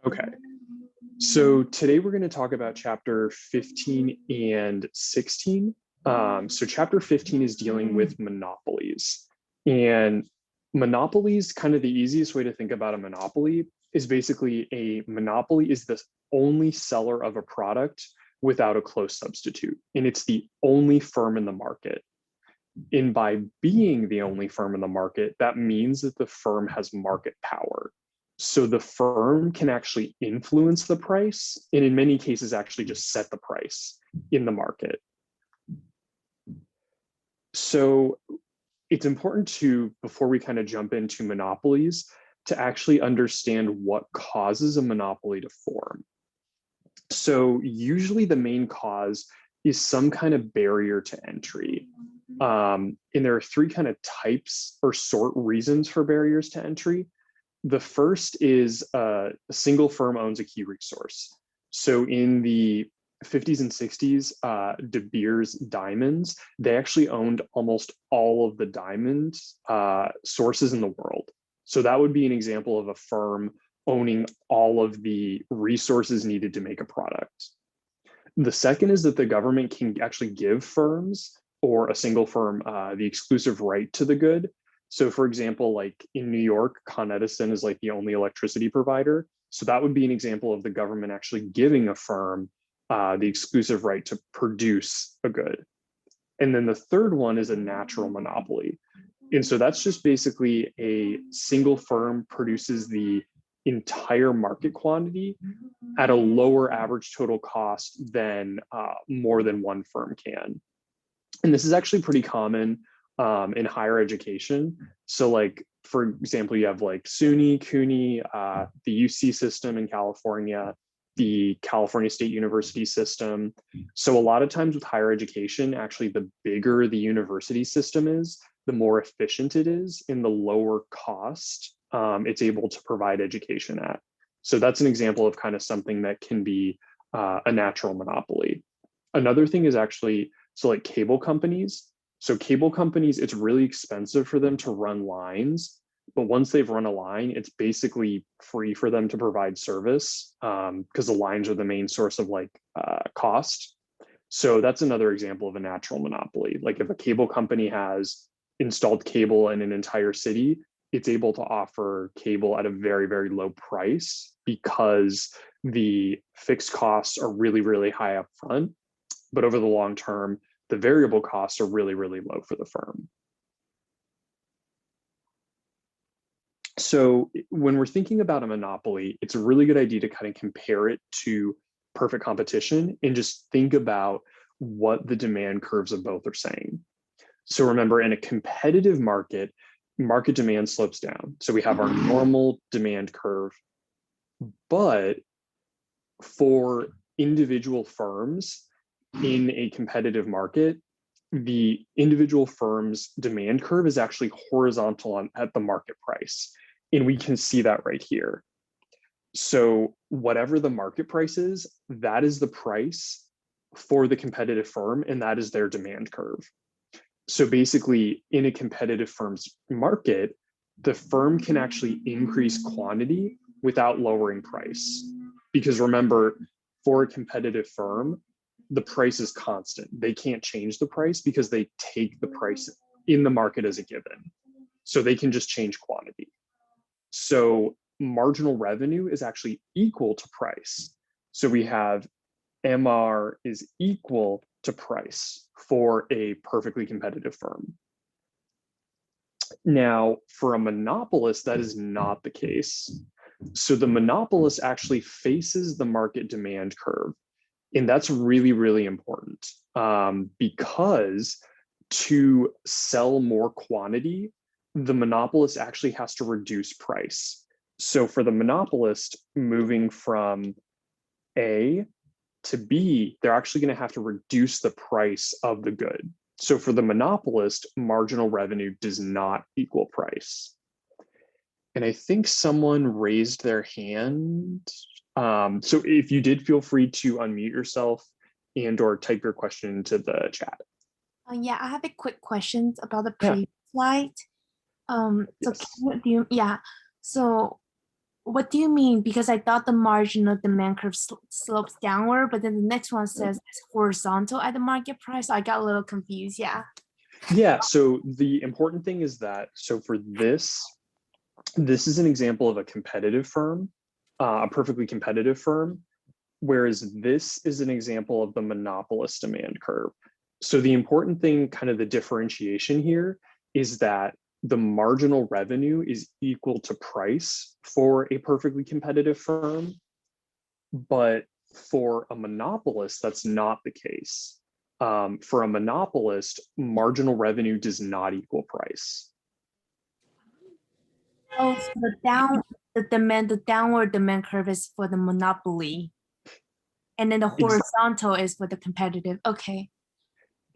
Okay, so today we're going to talk about chapter 15 and 16. So chapter 15 is dealing with monopolies. And monopolies, kind of the easiest way to think about a monopoly is basically a monopoly is the only seller of a product without a close substitute. And it's the only firm in the market. And by being the only firm in the market, that means that the firm has market power. So the firm can actually influence the price, and in many cases, actually just set the price in the market. So it's important to, before we kind of jump into monopolies, to actually understand what causes a monopoly to form. So usually the main cause is some kind of barrier to entry. And there are three kind of types or sort reasons for barriers to entry. The first is a single firm owns a key resource. So in the 50s and 60s, De Beers diamonds, they actually owned almost all of the diamond sources in the world. So that would be an example of a firm owning all of the resources needed to make a product. The second is that the government can actually give firms or a single firm the exclusive right to the good. So for example, like in New York, Con Edison is like the only electricity provider. So that would be an example of the government actually giving a firm the exclusive right to produce a good. And then the third one is a natural monopoly. And so that's just basically a single firm produces the entire market quantity at a lower average total cost than more than one firm can. And this is actually pretty common in higher education. So like, for example, you have like SUNY, CUNY, the UC system in California, the California State University system. So a lot of times with higher education, actually the bigger the university system is, the more efficient it is in the lower cost it's able to provide education at. So that's an example of kind of something that can be a natural monopoly. Another thing is actually, so like cable companies. So cable companies, it's really expensive for them to run lines, but once they've run a line, it's basically free for them to provide service because the lines are the main source of like cost. So that's another example of a natural monopoly. Like if a cable company has installed cable in an entire city, it's able to offer cable at a very, very low price because the fixed costs are really, really high up front. But over the long term, the variable costs are really, really low for the firm. So when we're thinking about a monopoly, it's a really good idea to kind of compare it to perfect competition and just think about what the demand curves of both are saying. So remember, in a competitive market, market demand slopes down. So we have our normal demand curve, but for individual firms in a competitive market, the individual firm's demand curve is actually horizontal at the market price. And we can see that right here. So whatever the market price is, that is the price for the competitive firm, and that is their demand curve. So basically, in a competitive firm's market, the firm can actually increase quantity without lowering price. Because remember, for a competitive firm, the price is constant. They can't change the price because they take the price in the market as a given. So they can just change quantity. So marginal revenue is actually equal to price. So we have MR is equal to price for a perfectly competitive firm. Now, for a monopolist, that is not the case. So the monopolist actually faces the market demand curve. And that's really, really important because to sell more quantity, the monopolist actually has to reduce price. So for the monopolist, moving from A to B, they're actually going to have to reduce the price of the good. So for the monopolist, marginal revenue does not equal price. And I think someone raised their hand. So if you did, feel free to unmute yourself and or type your question into the chat. Yeah, I have a quick question about the Yeah. previous slide. So Yes. can you, so what do you mean? Because I thought the marginal demand curve slopes downward, but then the next one says it's horizontal at the market price. I got a little confused. Yeah. Yeah, so the important thing is that, so for this is an example of a competitive firm, a perfectly competitive firm, whereas this is an example of the monopolist demand curve. So the important thing, kind of the differentiation here, is that the marginal revenue is equal to price for a perfectly competitive firm, but for a monopolist, that's not the case. For a monopolist, marginal revenue does not equal price. Oh, so the downward demand curve is for the monopoly, and then the Ex horizontal is for the competitive. Okay.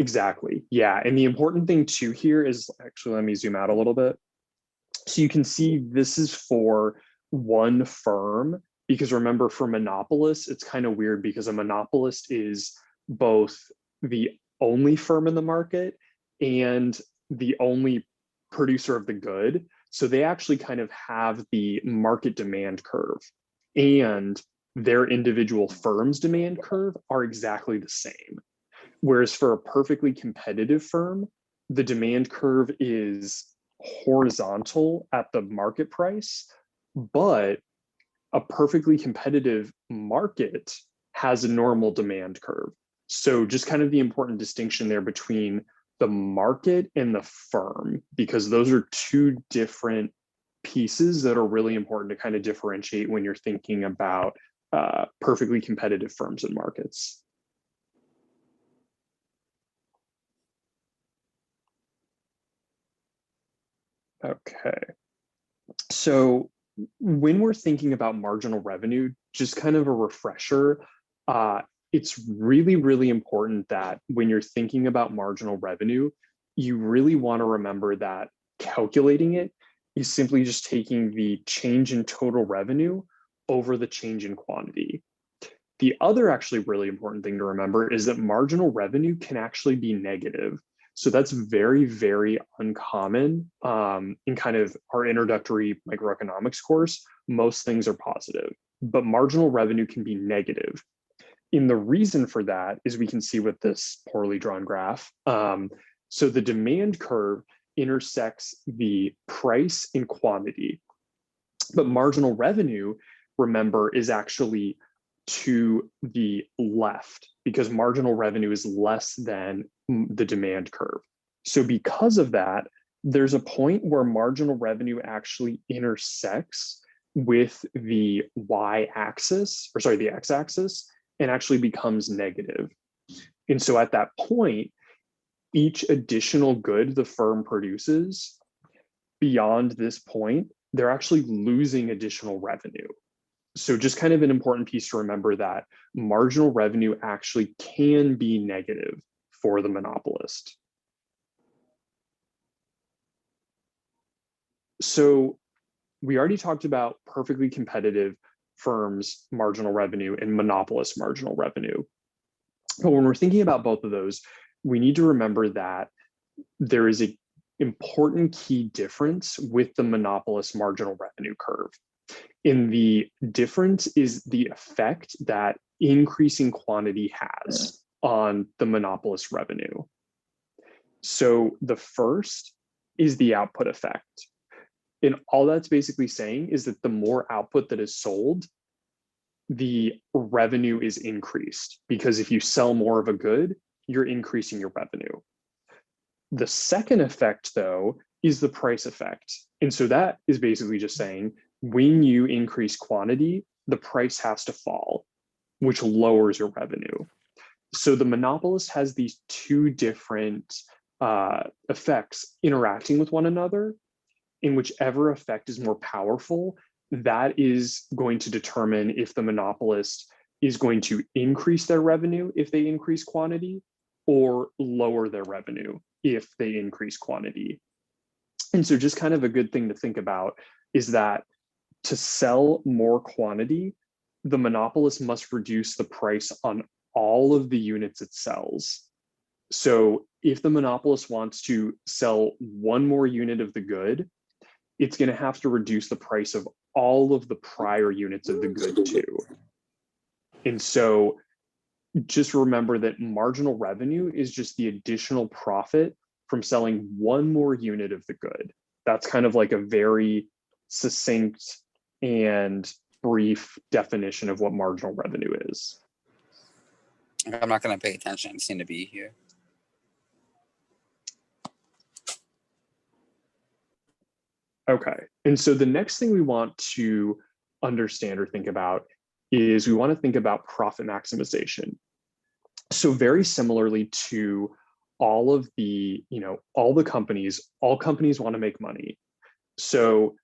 exactly. Yeah. And the important thing too here is actually, let me zoom out a little bit. So you can see this is for one firm, because remember, for monopolists, it's kind of weird because a monopolist is both the only firm in the market and the only producer of the good. So they actually kind of have the market demand curve, and their individual firm's demand curve are exactly the same. Whereas for a perfectly competitive firm, the demand curve is horizontal at the market price, but a perfectly competitive market has a normal demand curve. So just kind of the important distinction there between the market and the firm, because those are two different pieces that are really important to kind of differentiate when you're thinking about perfectly competitive firms and markets. Okay. So when we're thinking about marginal revenue, just kind of a refresher, it's really, really important that when you're thinking about marginal revenue, you really want to remember that calculating it is simply just taking the change in total revenue over the change in quantity. The other actually really important thing to remember is that marginal revenue can actually be negative. So that's very, very uncommon in kind of our introductory microeconomics course. Most things are positive, but marginal revenue can be negative. And the reason for that is we can see with this poorly drawn graph. So the demand curve intersects the price and quantity, but marginal revenue, remember, is actually to the left because marginal revenue is less than the demand curve. So because of that, there's a point where marginal revenue actually intersects with the y-axis, or sorry, the x-axis, and actually becomes negative. And so at that point, each additional good the firm produces beyond this point, they're actually losing additional revenue. So just kind of an important piece to remember that marginal revenue actually can be negative for the monopolist. So we already talked about perfectly competitive firms' marginal revenue and monopolist marginal revenue. But when we're thinking about both of those, we need to remember that there is an important key difference with the monopolist marginal revenue curve. And the difference is the effect that increasing quantity has on the monopolist revenue. So the first is the output effect. And all that's basically saying is that the more output that is sold, the revenue is increased, because if you sell more of a good, you're increasing your revenue. The second effect, though, is the price effect. And so that is basically just saying when you increase quantity, the price has to fall, which lowers your revenue. So the monopolist has these two different effects interacting with one another, in whichever effect is more powerful, that is going to determine if the monopolist is going to increase their revenue if they increase quantity, or lower their revenue if they increase quantity. And so just kind of a good thing to think about is that to sell more quantity, the monopolist must reduce the price on all of the units it sells. So if the monopolist wants to sell one more unit of the good, it's going to have to reduce the price of all of the prior units of the good too. And so just remember that marginal revenue is just the additional profit from selling one more unit of the good. That's kind of like a very succinct and brief definition of what marginal revenue is. I'm not going to pay attention. I seem to be here. Okay. And so the next thing we want to understand or think about is we want to think about profit maximization. So very similarly to all of the, all companies want to make money. So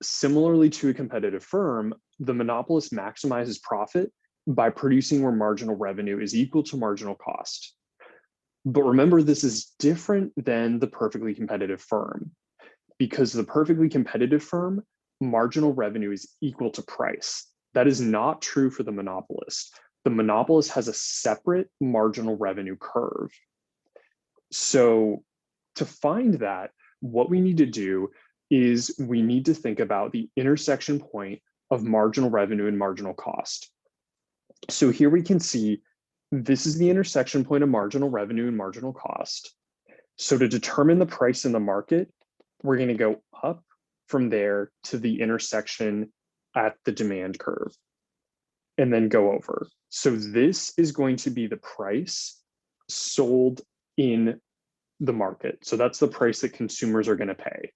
similarly to a competitive firm, the monopolist maximizes profit by producing where marginal revenue is equal to marginal cost. But remember, this is different than the perfectly competitive firm, because the perfectly competitive firm, marginal revenue is equal to price. That is not true for the monopolist. The monopolist has a separate marginal revenue curve. So to find that, what we need to do is we need to think about the intersection point of marginal revenue and marginal cost. So here we can see this is the intersection point of marginal revenue and marginal cost. So to determine the price in the market, we're going to go up from there to the intersection at the demand curve and then go over. So this is going to be the price sold in the market. So that's the price that consumers are going to pay.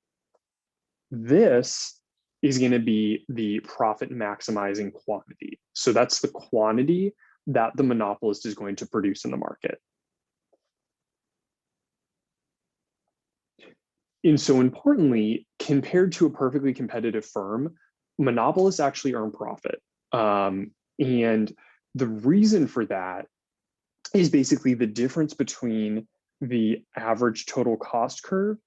This is going to be the profit maximizing quantity. So that's the quantity that the monopolist is going to produce in the market. And so importantly, compared to a perfectly competitive firm, monopolists actually earn profit. And the reason for that is basically the difference between the average total cost curve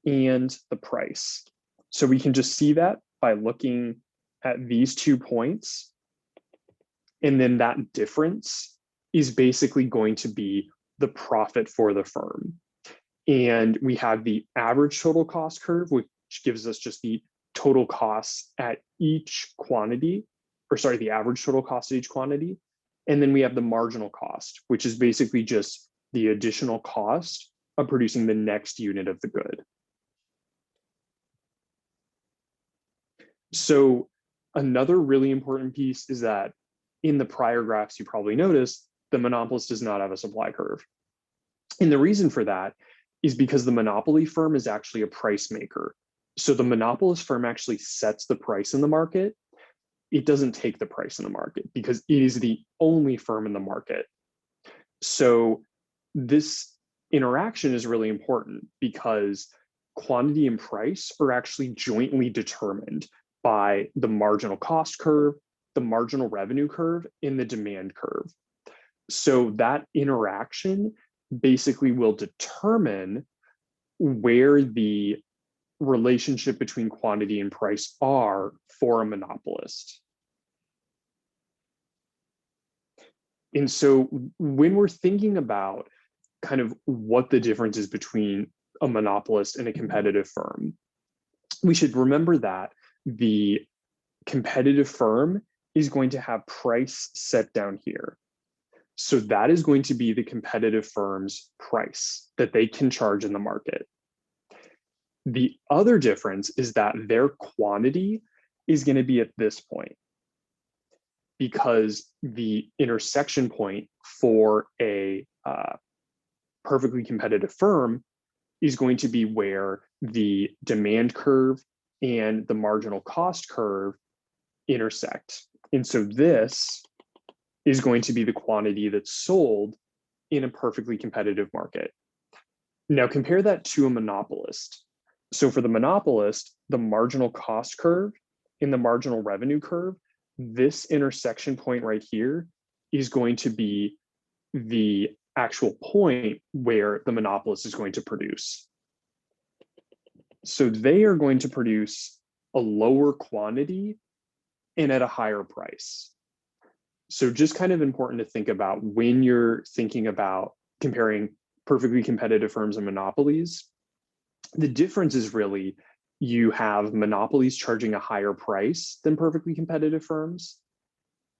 and the price. So we can just see that by looking at these 2 points. And then that difference is basically going to be the profit for the firm. And we have the average total cost curve, which gives us just the total costs at each quantity, or sorry, the average total cost at each quantity. And then we have the marginal cost, which is basically just the additional cost of producing the next unit of the good. So another really important piece is that in the prior graphs, you probably noticed the monopolist does not have a supply curve. And the reason for that is because the monopoly firm is actually a price maker. So the monopolist firm actually sets the price in the market. It doesn't take the price in the market because it is the only firm in the market. So this interaction is really important because quantity and price are actually jointly determined by the marginal cost curve, the marginal revenue curve, and the demand curve. So that interaction basically will determine where the relationship between quantity and price are for a monopolist. And so when we're thinking about kind of what the difference is between a monopolist and a competitive firm, we should remember that the competitive firm is going to have price set down here. So that is going to be the competitive firm's price that they can charge in the market. The other difference is that their quantity is going to be at this point, because the intersection point for a perfectly competitive firm is going to be where the demand curve and the marginal cost curve intersect. And so this is going to be the quantity that's sold in a perfectly competitive market. Now compare that to a monopolist. So for the monopolist, the marginal cost curve and the marginal revenue curve, this intersection point right here is going to be the actual point where the monopolist is going to produce. So they are going to produce a lower quantity and at a higher price. So just kind of important to think about when you're thinking about comparing perfectly competitive firms and monopolies. The difference is really, you have monopolies charging a higher price than perfectly competitive firms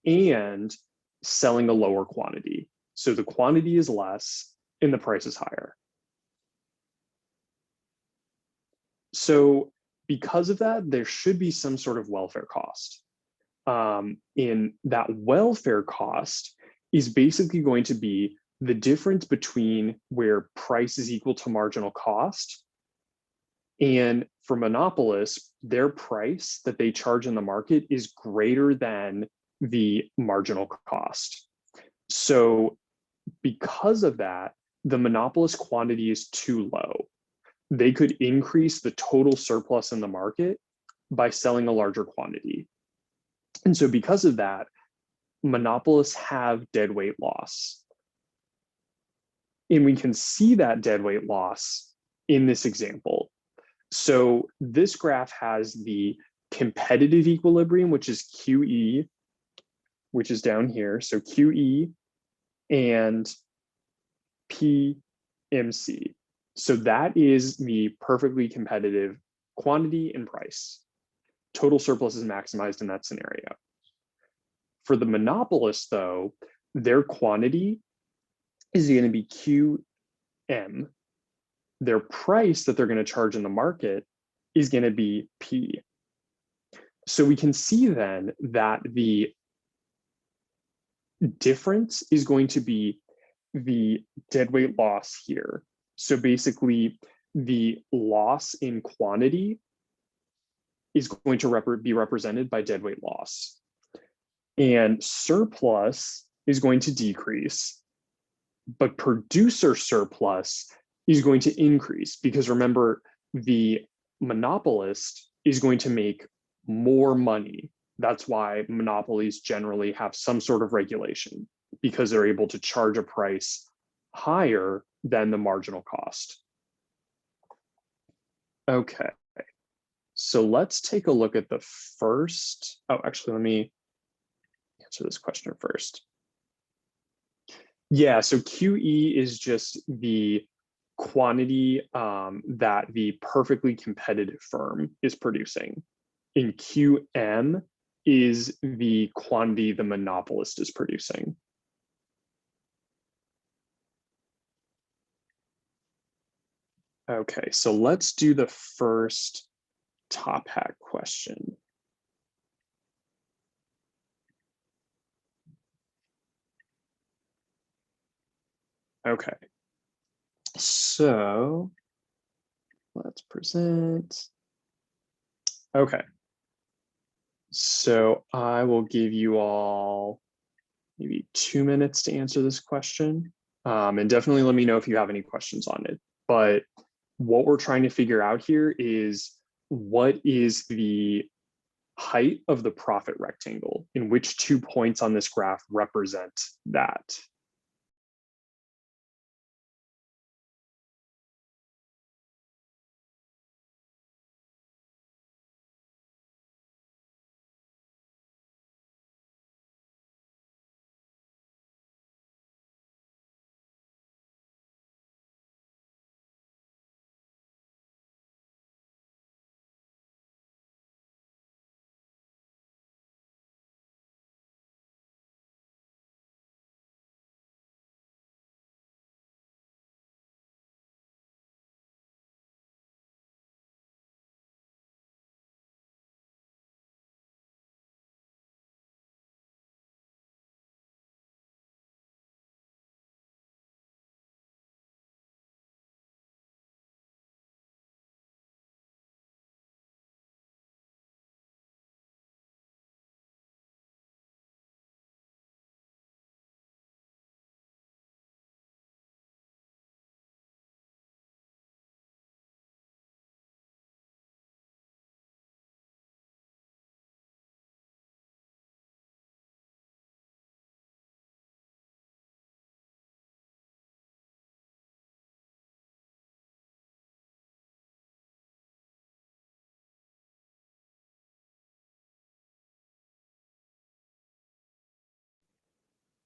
and selling a lower quantity. So the quantity is less and the price is higher. So because of that, there should be some sort of welfare cost. In that welfare cost is basically going to be the difference between where price is equal to marginal cost. And for monopolists, their price that they charge in the market is greater than the marginal cost. So because of that, the monopolist quantity is too low. They could increase the total surplus in the market by selling a larger quantity. And so because of that, monopolists have deadweight loss. And we can see that deadweight loss in this example. So this graph has the competitive equilibrium, which is QE, which is down here. So QE and PMC. So that is the perfectly competitive quantity and price. Total surplus is maximized in that scenario. For the monopolist, though, their quantity is going to be QM. Their price that they're going to charge in the market is going to be P. So we can see then that the difference is going to be the deadweight loss here. So basically, the loss in quantity is going to be represented by deadweight loss. And surplus is going to decrease, but producer surplus is going to increase because remember, the monopolist is going to make more money. That's why monopolies generally have some sort of regulation because they're able to charge a price higher than the marginal cost. Okay, so let's take a look at the first. Oh, actually, let me answer this question first. Yeah, so QE is just the quantity that the perfectly competitive firm is producing. In QM is the quantity the monopolist is producing. Okay, so let's do the first top hat question. Okay, so let's present. Okay, so I will give you all maybe 2 minutes to answer this question. And definitely let me know if you have any questions on it. But what we're trying to figure out here is what is the height of the profit rectangle, in which 2 points on this graph represent that.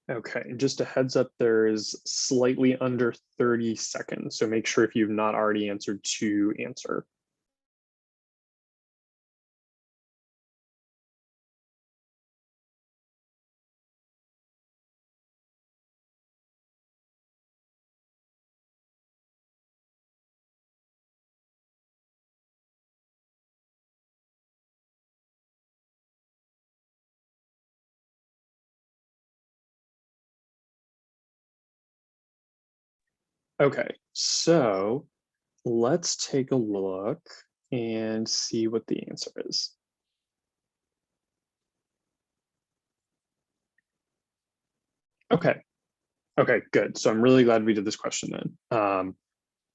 Okay, and just a heads up, there is slightly under 30 seconds. So make sure if you've not already answered to answer. Okay, so let's take a look and see what the answer is. Okay, okay, good. So I'm really glad we did this question then.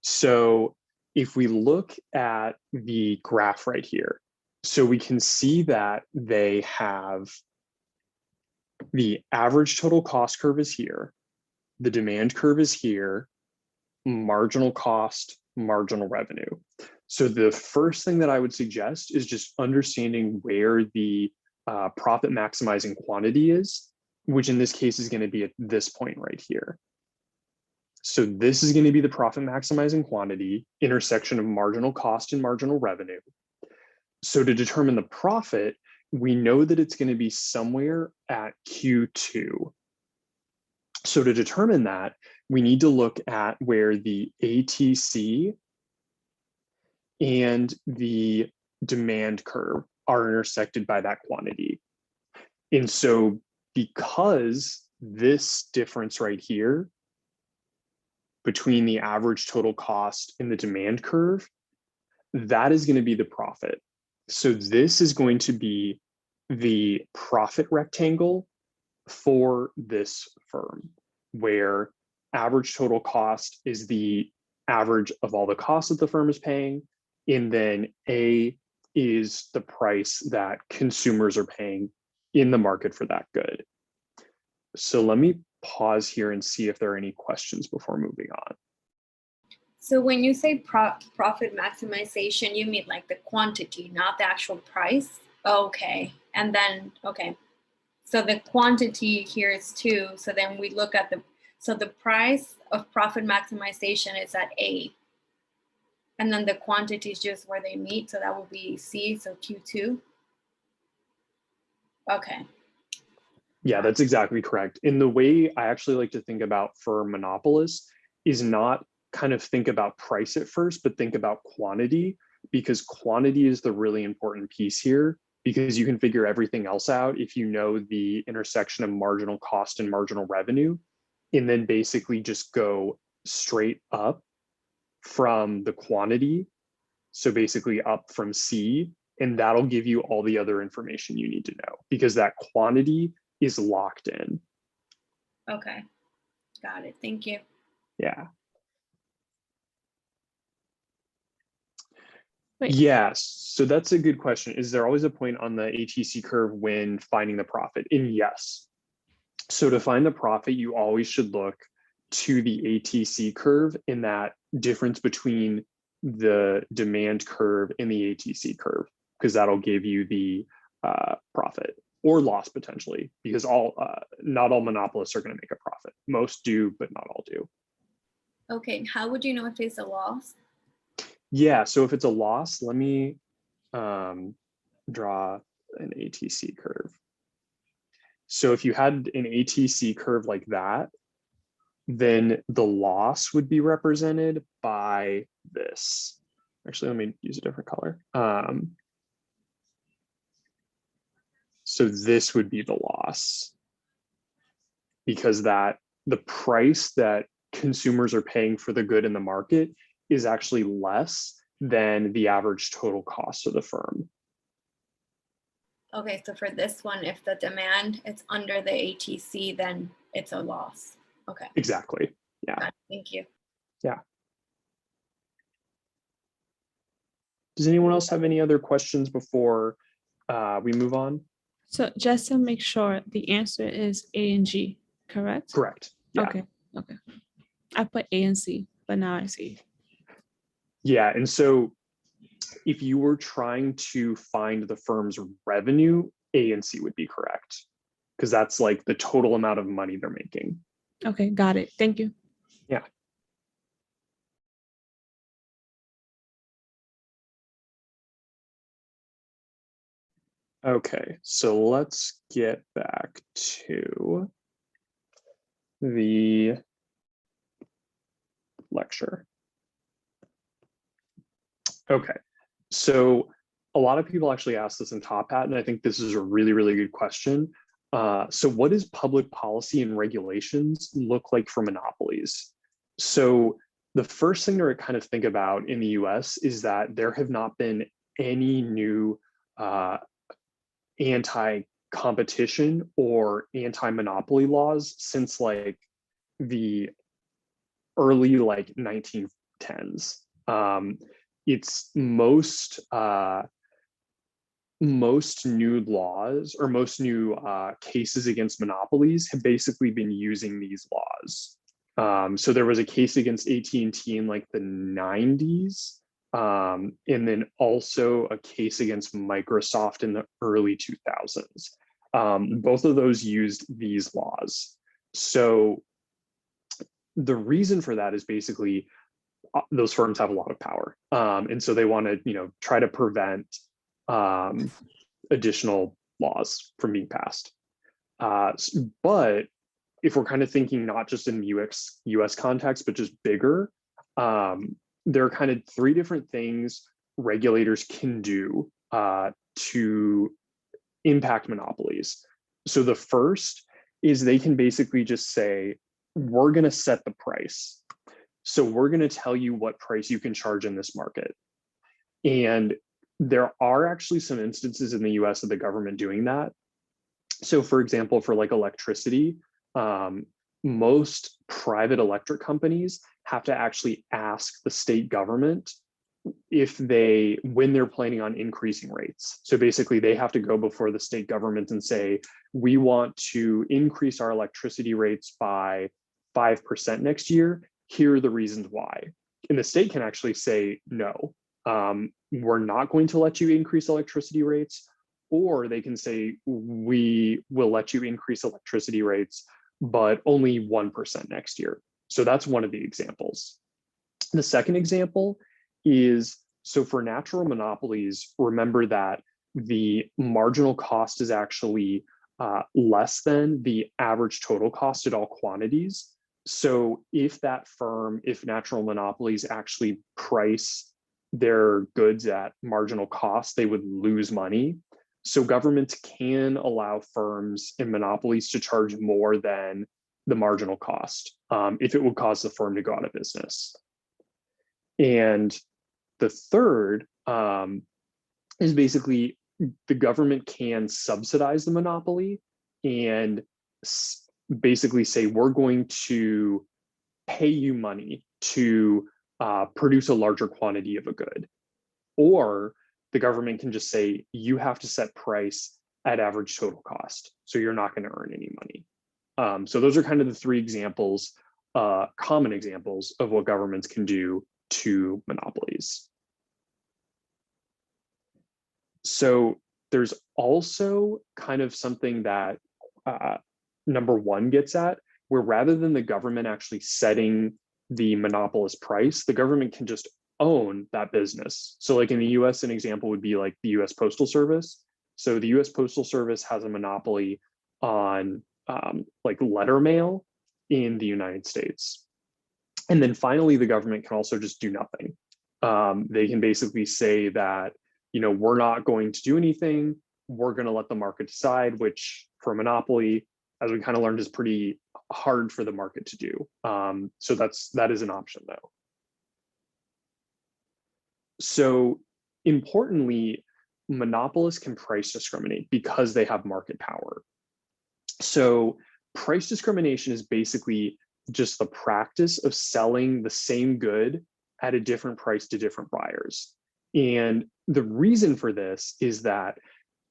So if we look at the graph right here, so we can see that they have the average total cost curve is here, the demand curve is here, marginal cost, marginal revenue. So the first thing that I would suggest is just understanding where the profit maximizing quantity is, which in this case is going to be at this point right here. So this is going to be the profit maximizing quantity, intersection of marginal cost and marginal revenue. So to determine the profit, we know that it's going to be somewhere at Q2. So to determine that, we need to look at where the ATC and the demand curve are intersected by that quantity. And so because this difference right here between the average total cost and the demand curve, that is going to be the profit. So this is going to be the profit rectangle for this firm, where average total cost is the average of all the costs that the firm is paying, and then A is the price that consumers are paying in the market for that good. So let me pause here and see if there are any questions before moving on. So when you say profit maximization, you mean like the quantity, not the actual price? Okay. And then, okay. So the quantity here is 2. So then we look at the price of profit maximization is at A. And then the quantity is just where they meet. So that will be C, so Q2. Okay. Yeah, that's exactly correct. And the way I actually like to think about for monopolists is not kind of think about price at first, but think about quantity, because quantity is the really important piece here, because you can figure everything else out if you know the intersection of marginal cost and marginal revenue, and then basically just go straight up from the quantity. So basically up from C, and that'll give you all the other information you need to know, because that quantity is locked in. Okay. Got it. Thank you. Yeah. Wait. Yes, so that's a good question. Is there always a point on the ATC curve when finding the profit? And yes. So to find the profit, you always should look to the ATC curve in that difference between the demand curve and the ATC curve, because that'll give you the profit or loss potentially, because not all monopolists are going to make a profit. Most do, but not all do. Okay. How would you know if it's a loss? Yeah, so if it's a loss, let me draw an ATC curve. So if you had an ATC curve like that, then the loss would be represented by this. Actually, let me use a different color. So this would be the loss, because the price that consumers are paying for the good in the market is actually less than the average total cost of the firm. Okay, so for this one, if the demand is under the ATC, then it's a loss. Okay. Exactly. Yeah. Got it. Thank you. Yeah. Does anyone else have any other questions before we move on? So just to make sure, the answer is A and G, correct? Correct. Yeah. Okay. Okay. I put A and C, but now I see. Yeah. And so if you were trying to find the firm's revenue, A and C would be correct, because that's like the total amount of money they're making. Okay, got it. Thank you. Yeah. Okay, so let's get back to the lecture. Okay, so a lot of people actually ask this in Top Hat, and I think this is a really, really good question. So what does public policy and regulations look like for monopolies? So The first thing to kind of think about in the US is that there have not been any new anti-competition or anti-monopoly laws since like the early like 1910s. It's most new laws or most new cases against monopolies have basically been using these laws. So there was a case against AT&T in like the 90s, and then also a case against Microsoft in the early 2000s. Both of those used these laws. So the reason for that is basically those firms have a lot of power. And so they want to, try to prevent additional laws from being passed. But if we're kind of thinking not just in US context, but just bigger, there are kind of three different things regulators can do to impact monopolies. So the first is they can basically just say, we're going to set the price. So we're going to tell you what price you can charge in this market. And there are actually some instances in the US of the government doing that. So for example, for like electricity, most private electric companies have to actually ask the state government when they're planning on increasing rates. So basically they have to go before the state government and say, we want to increase our electricity rates by 5% next year. Here are the reasons why. And the state can actually say, no, we're not going to let you increase electricity rates. Or they can say, we will let you increase electricity rates, but only 1% next year. So that's one of the examples. The second example is, so for natural monopolies, remember that the marginal cost is actually less than the average total cost at all quantities. So if natural monopolies actually price their goods at marginal cost, they would lose money. So governments can allow firms and monopolies to charge more than the marginal cost if it would cause the firm to go out of business. And the third is basically the government can subsidize the monopoly and basically say, we're going to pay you money to produce a larger quantity of a good. Or the government can just say, you have to set price at average total cost. So you're not going to earn any money. So those are kind of the three examples, common examples of what governments can do to monopolies. So there's also kind of something that number one gets at, where rather than the government actually setting the monopolist price, the government can just own that business. So like in the US, an example would be like the US Postal Service. So the US Postal Service has a monopoly on like letter mail in the United States. And then finally, the government can also just do nothing. They can basically say that, we're not going to do anything. We're going to let the market decide, which for a monopoly, as we kind of learned, is pretty hard for the market to do. So that is an option though. So importantly, monopolists can price discriminate because they have market power. So price discrimination is basically just the practice of selling the same good at a different price to different buyers. And the reason for this is that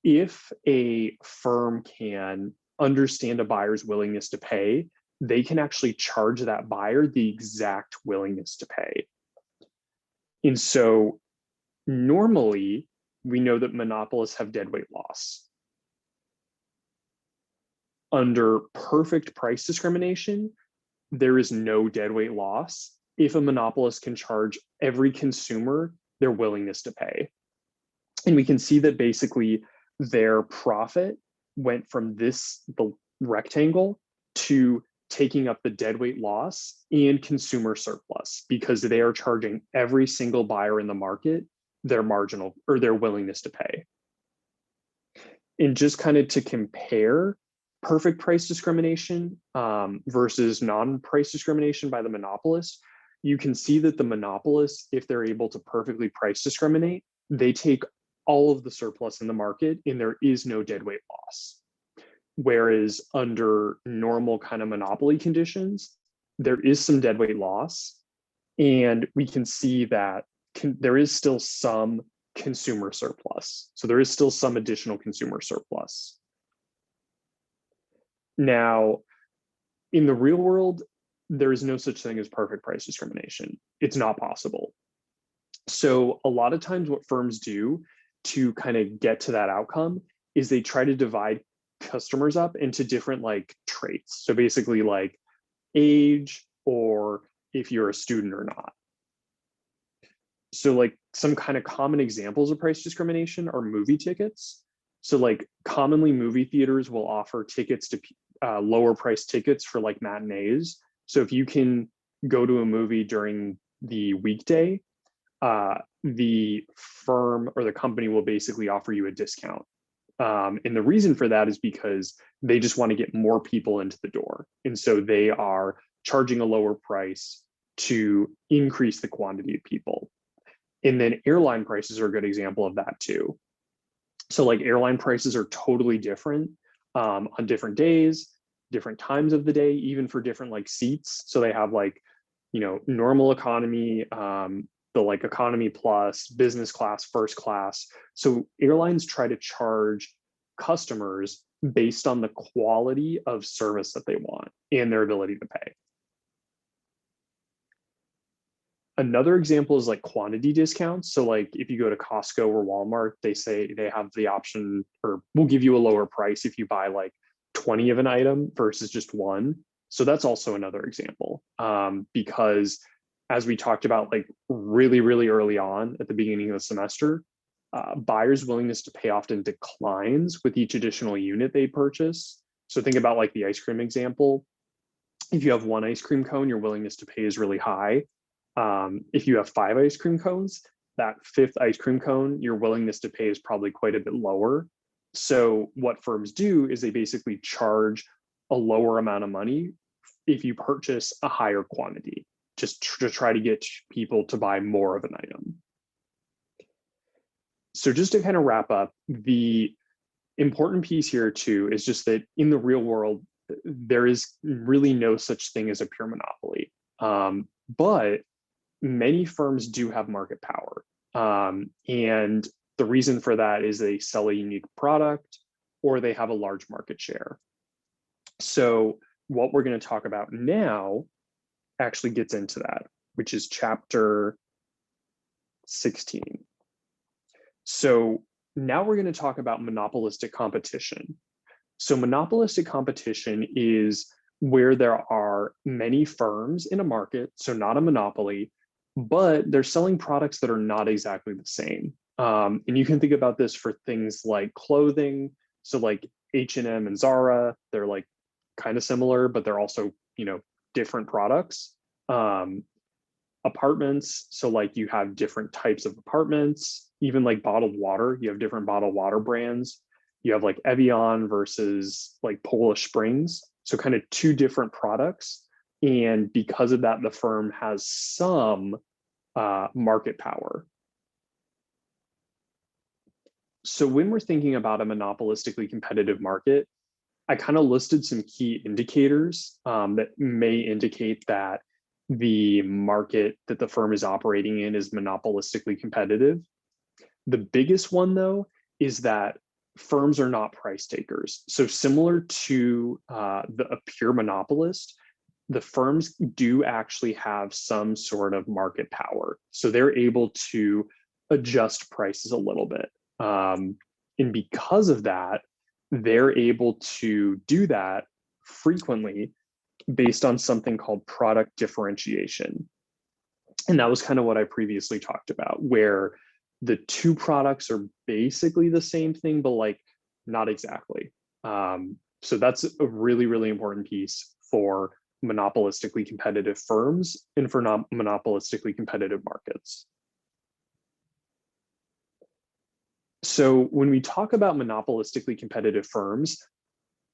if a firm can understand a buyer's willingness to pay, they can actually charge that buyer the exact willingness to pay. And so normally we know that monopolists have deadweight loss. Under perfect price discrimination, there is no deadweight loss if a monopolist can charge every consumer their willingness to pay. And we can see that basically their profit went from the rectangle to taking up the deadweight loss and consumer surplus, because they are charging every single buyer in the market their marginal or their willingness to pay. And just kind of to compare perfect price discrimination versus non-price discrimination by the monopolist, you can see that the monopolists, if they're able to perfectly price discriminate, they take all of the surplus in the market and there is no deadweight loss. Whereas under normal kind of monopoly conditions, there is some deadweight loss. And we can see that there is still some consumer surplus. So there is still some additional consumer surplus. Now, in the real world, there is no such thing as perfect price discrimination. It's not possible. So a lot of times what firms do to kind of get to that outcome is they try to divide customers up into different like traits. So basically like age or if you're a student or not. So like some kind of common examples of price discrimination are movie tickets. So like commonly movie theaters will offer tickets to lower price tickets for like matinees. So if you can go to a movie during the weekday, the firm or the company will basically offer you a discount. And the reason for that is because they just want to get more people into the door. And so they are charging a lower price to increase the quantity of people. And then airline prices are a good example of that too. So like airline prices are totally different on different days, different times of the day, even for different like seats. So they have like, you know, normal economy, the like economy plus, business class, first class. So airlines try to charge customers based on the quality of service that they want and their ability to pay. Another example is like quantity discounts. So like if you go to Costco or Walmart, they say they have the option or we'll give you a lower price if you buy like 20 of an item versus just one. So that's also another example because as we talked about like really early on at the beginning of the semester, buyers' willingness to pay often declines with each additional unit they purchase. So think about like the ice cream example. If you have one ice cream cone, your willingness to pay is really high. If you have 5 ice cream cones, that 5th ice cream cone, your willingness to pay is probably quite a bit lower. So what firms do is they basically charge a lower amount of money if you purchase a higher quantity, just to try to get people to buy more of an item. So just to kind of wrap up, the important piece here too is just that in the real world, there is really no such thing as a pure monopoly. But many firms do have market power. And the reason for that is they sell a unique product or they have a large market share. So what we're going to talk about now actually gets into that, which is chapter 16. So now we're going to talk about monopolistic competition. So monopolistic competition is where there are many firms in a market, so not a monopoly, but they're selling products that are not exactly the same. And you can think about this for things like clothing. So like H&M and Zara, they're like kind of similar, but they're also, you know, different products. Apartments, so like you have different types of apartments, even like bottled water, you have different bottled water brands. You have like Evian versus like Polish Springs. So kind of 2 different products. And because of that, the firm has some market power. So when we're thinking about a monopolistically competitive market, I kind of listed some key indicators that may indicate that the market that the firm is operating in is monopolistically competitive. The biggest one, though, is that firms are not price takers. So similar to a pure monopolist, the firms do actually have some sort of market power. So they're able to adjust prices a little bit. And because of that, they're able to do that frequently based on something called product differentiation. And that was kind of what I previously talked about, where the 2 products are basically the same thing, but like not exactly. So that's a really important piece for monopolistically competitive firms and for not monopolistically competitive markets. So when we talk about monopolistically competitive firms,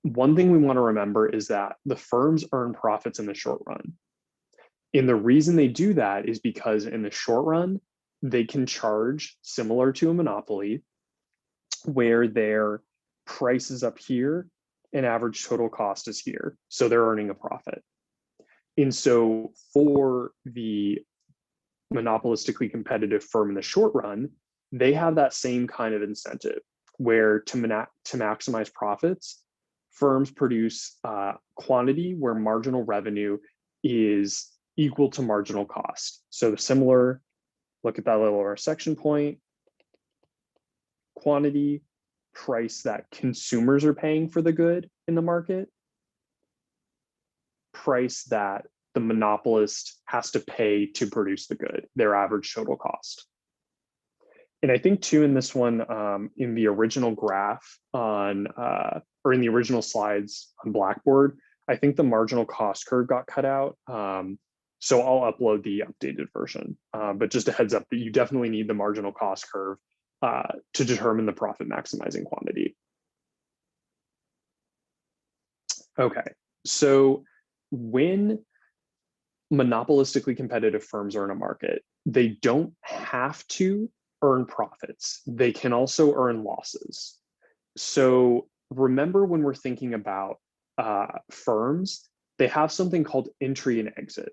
one thing we want to remember is that the firms earn profits in the short run. And the reason they do that is because in the short run, they can charge similar to a monopoly, where their price is up here and average total cost is here. So they're earning a profit. And so for the monopolistically competitive firm in the short run, they have that same kind of incentive where to maximize profits, firms produce quantity where marginal revenue is equal to marginal cost. So similar, look at that little intersection point, quantity, price that consumers are paying for the good in the market, price that the monopolist has to pay to produce the good, their average total cost. And I think too in this one, in the original graph on, or in the original slides on Blackboard, I think the marginal cost curve got cut out. So I'll upload the updated version, but just a heads up that you definitely need the marginal cost curve to determine the profit maximizing quantity. Okay, so when monopolistically competitive firms are in a market, they don't have to earn profits. They can also earn losses. So remember when we're thinking about firms, they have something called entry and exit.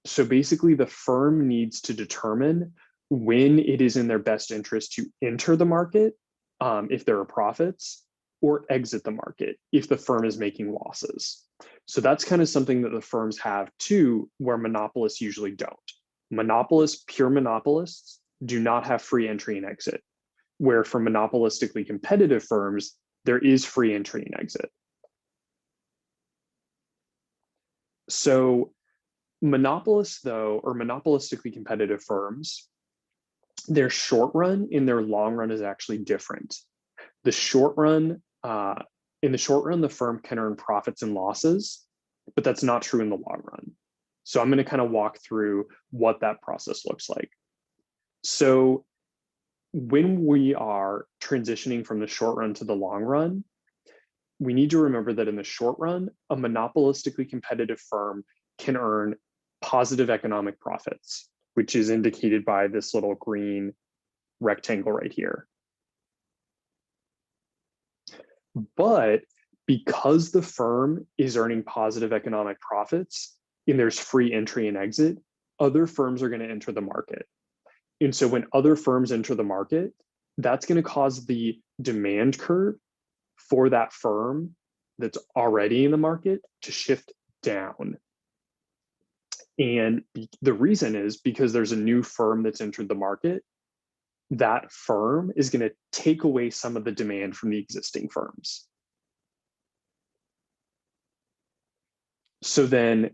So basically the firm needs to determine when it is in their best interest to enter the market, if there are profits, or exit the market if the firm is making losses. So that's kind of something that the firms have too, where monopolists usually don't. Monopolists, pure monopolists, do not have free entry and exit, where for monopolistically competitive firms, there is free entry and exit. So monopolists though, or monopolistically competitive firms, their short run in their long run is actually different. The short run, in the short run, the firm can earn profits and losses, but that's not true in the long run. So I'm going to kind of walk through what that process looks like. So when we are transitioning from the short run to the long run, we need to remember that in the short run, a monopolistically competitive firm can earn positive economic profits, which is indicated by this little green rectangle right here. But because the firm is earning positive economic profits and there's free entry and exit, other firms are going to enter the market. And so when other firms enter the market, that's going to cause the demand curve for that firm that's already in the market to shift down. And the reason is because there's a new firm that's entered the market. That firm is going to take away some of the demand from the existing firms. So then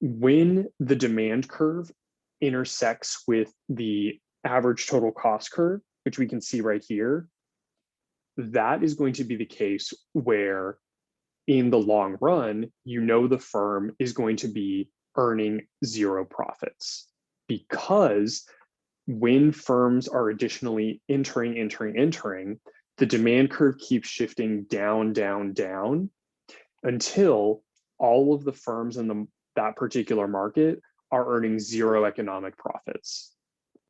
when the demand curve intersects with the average total cost curve, which we can see right here, that is going to be the case where in the long run, you know the firm is going to be earning zero profits, because when firms are additionally entering, the demand curve keeps shifting down, down, down, until all of the firms in that particular market are earning zero economic profits.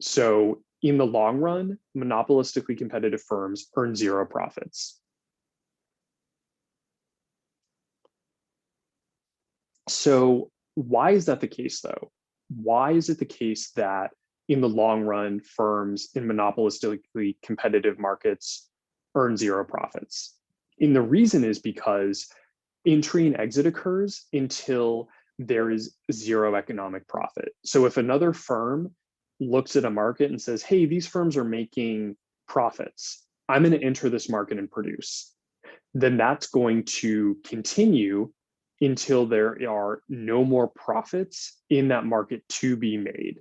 So in the long run, monopolistically competitive firms earn zero profits. So why is that the case though? Why is it the case that in the long run, firms in monopolistically competitive markets earn zero profits? And the reason is because entry and exit occurs until there is zero economic profit. So if another firm looks at a market and says, hey, these firms are making profits, I'm going to enter this market and produce, then that's going to continue until there are no more profits in that market to be made.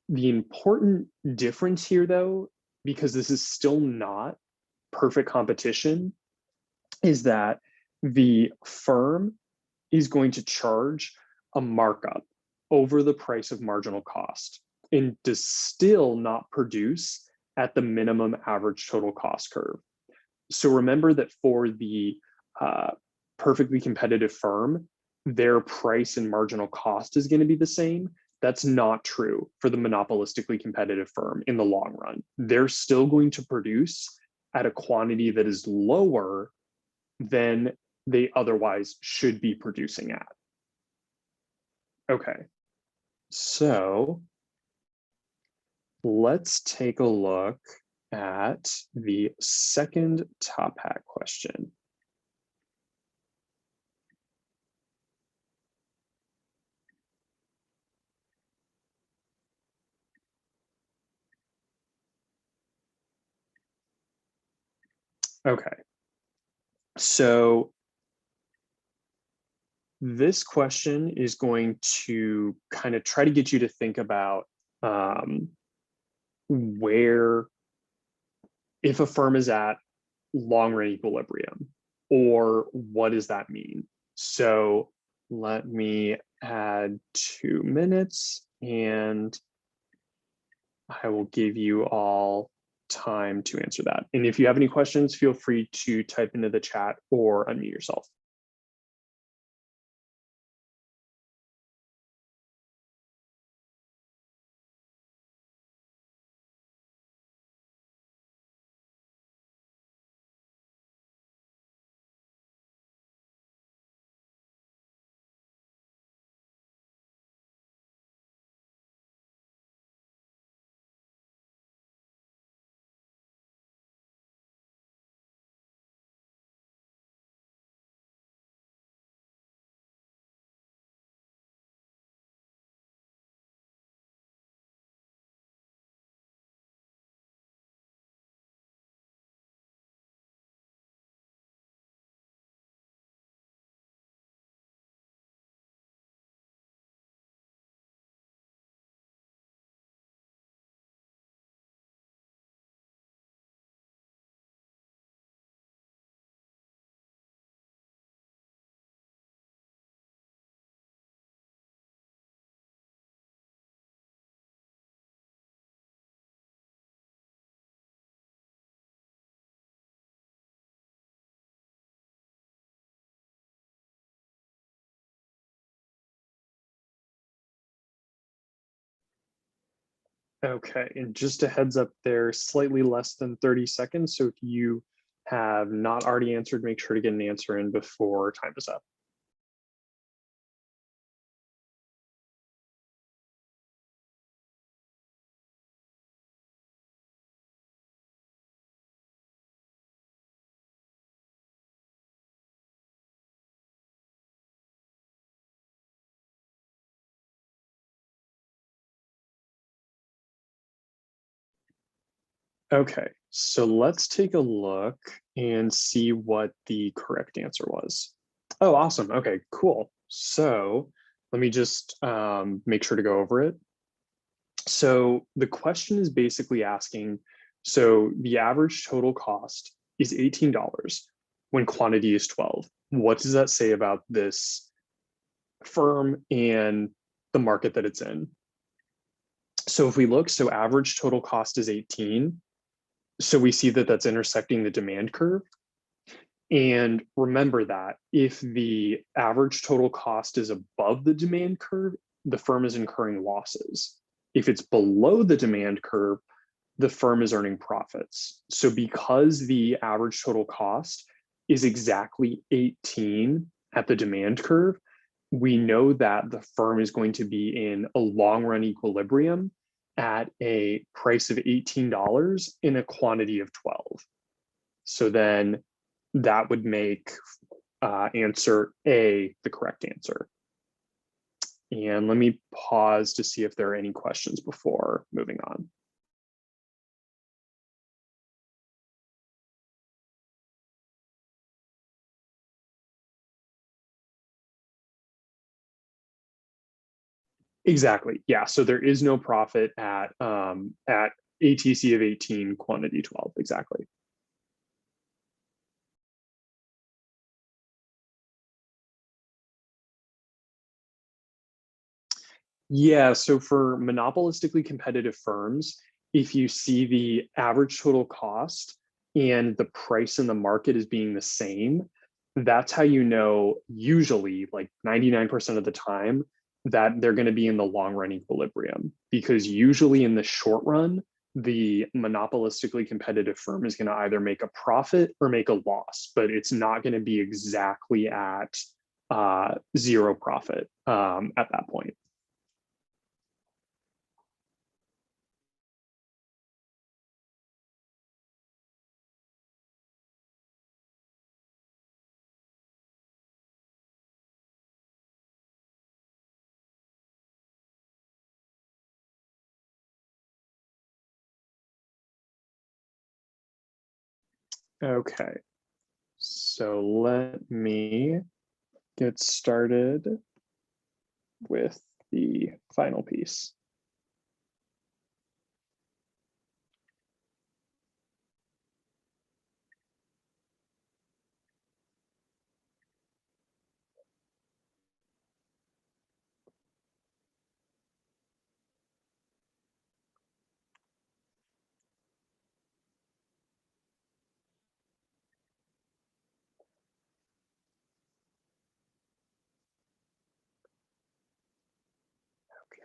The important difference here, though, because this is still not perfect competition, is that the firm is going to charge a markup over the price of marginal cost and does still not produce at the minimum average total cost curve. So remember that for the perfectly competitive firm, their price and marginal cost is going to be the same. That's not true for the monopolistically competitive firm in the long run. They're still going to produce at a quantity that is lower than they otherwise should be producing at. Okay, so let's take a look at the second top hat question. Okay, so this question is going to kind of try to get you to think about where, if a firm is at long run equilibrium, or what does that mean? So let me add 2 minutes and I will give you all time to answer that. And if you have any questions, feel free to type into the chat or unmute yourself. Okay, and just a heads up there, slightly less than 30 seconds. So if you have not already answered, make sure to get an answer in before time is up. Okay, so let's take a look and see what the correct answer was. Oh, awesome. Okay, cool. So let me just make sure to go over it. So the question is basically asking, so the average total cost is $18 when quantity is 12. What does that say about this firm and the market that it's in? So if we look, so average total cost is 18. So we see that that's intersecting the demand curve. And remember that if the average total cost is above the demand curve, the firm is incurring losses. If it's below the demand curve, the firm is earning profits. So because the average total cost is exactly 18 at the demand curve, we know that the firm is going to be in a long run equilibrium at a price of $18 in a quantity of 12. So then that would make answer A the correct answer. And let me pause to see if there are any questions before moving on. Exactly. Yeah. So there is no profit at ATC of 18, quantity 12. Exactly. Yeah. So for monopolistically competitive firms, if you see the average total cost and the price in the market as being the same, that's how you know, usually like 99% of the time, that they're going to be in the long run equilibrium, because usually in the short run, the monopolistically competitive firm is going to either make a profit or make a loss, but it's not going to be exactly at zero profit at that point. Okay, so let me get started with the final piece.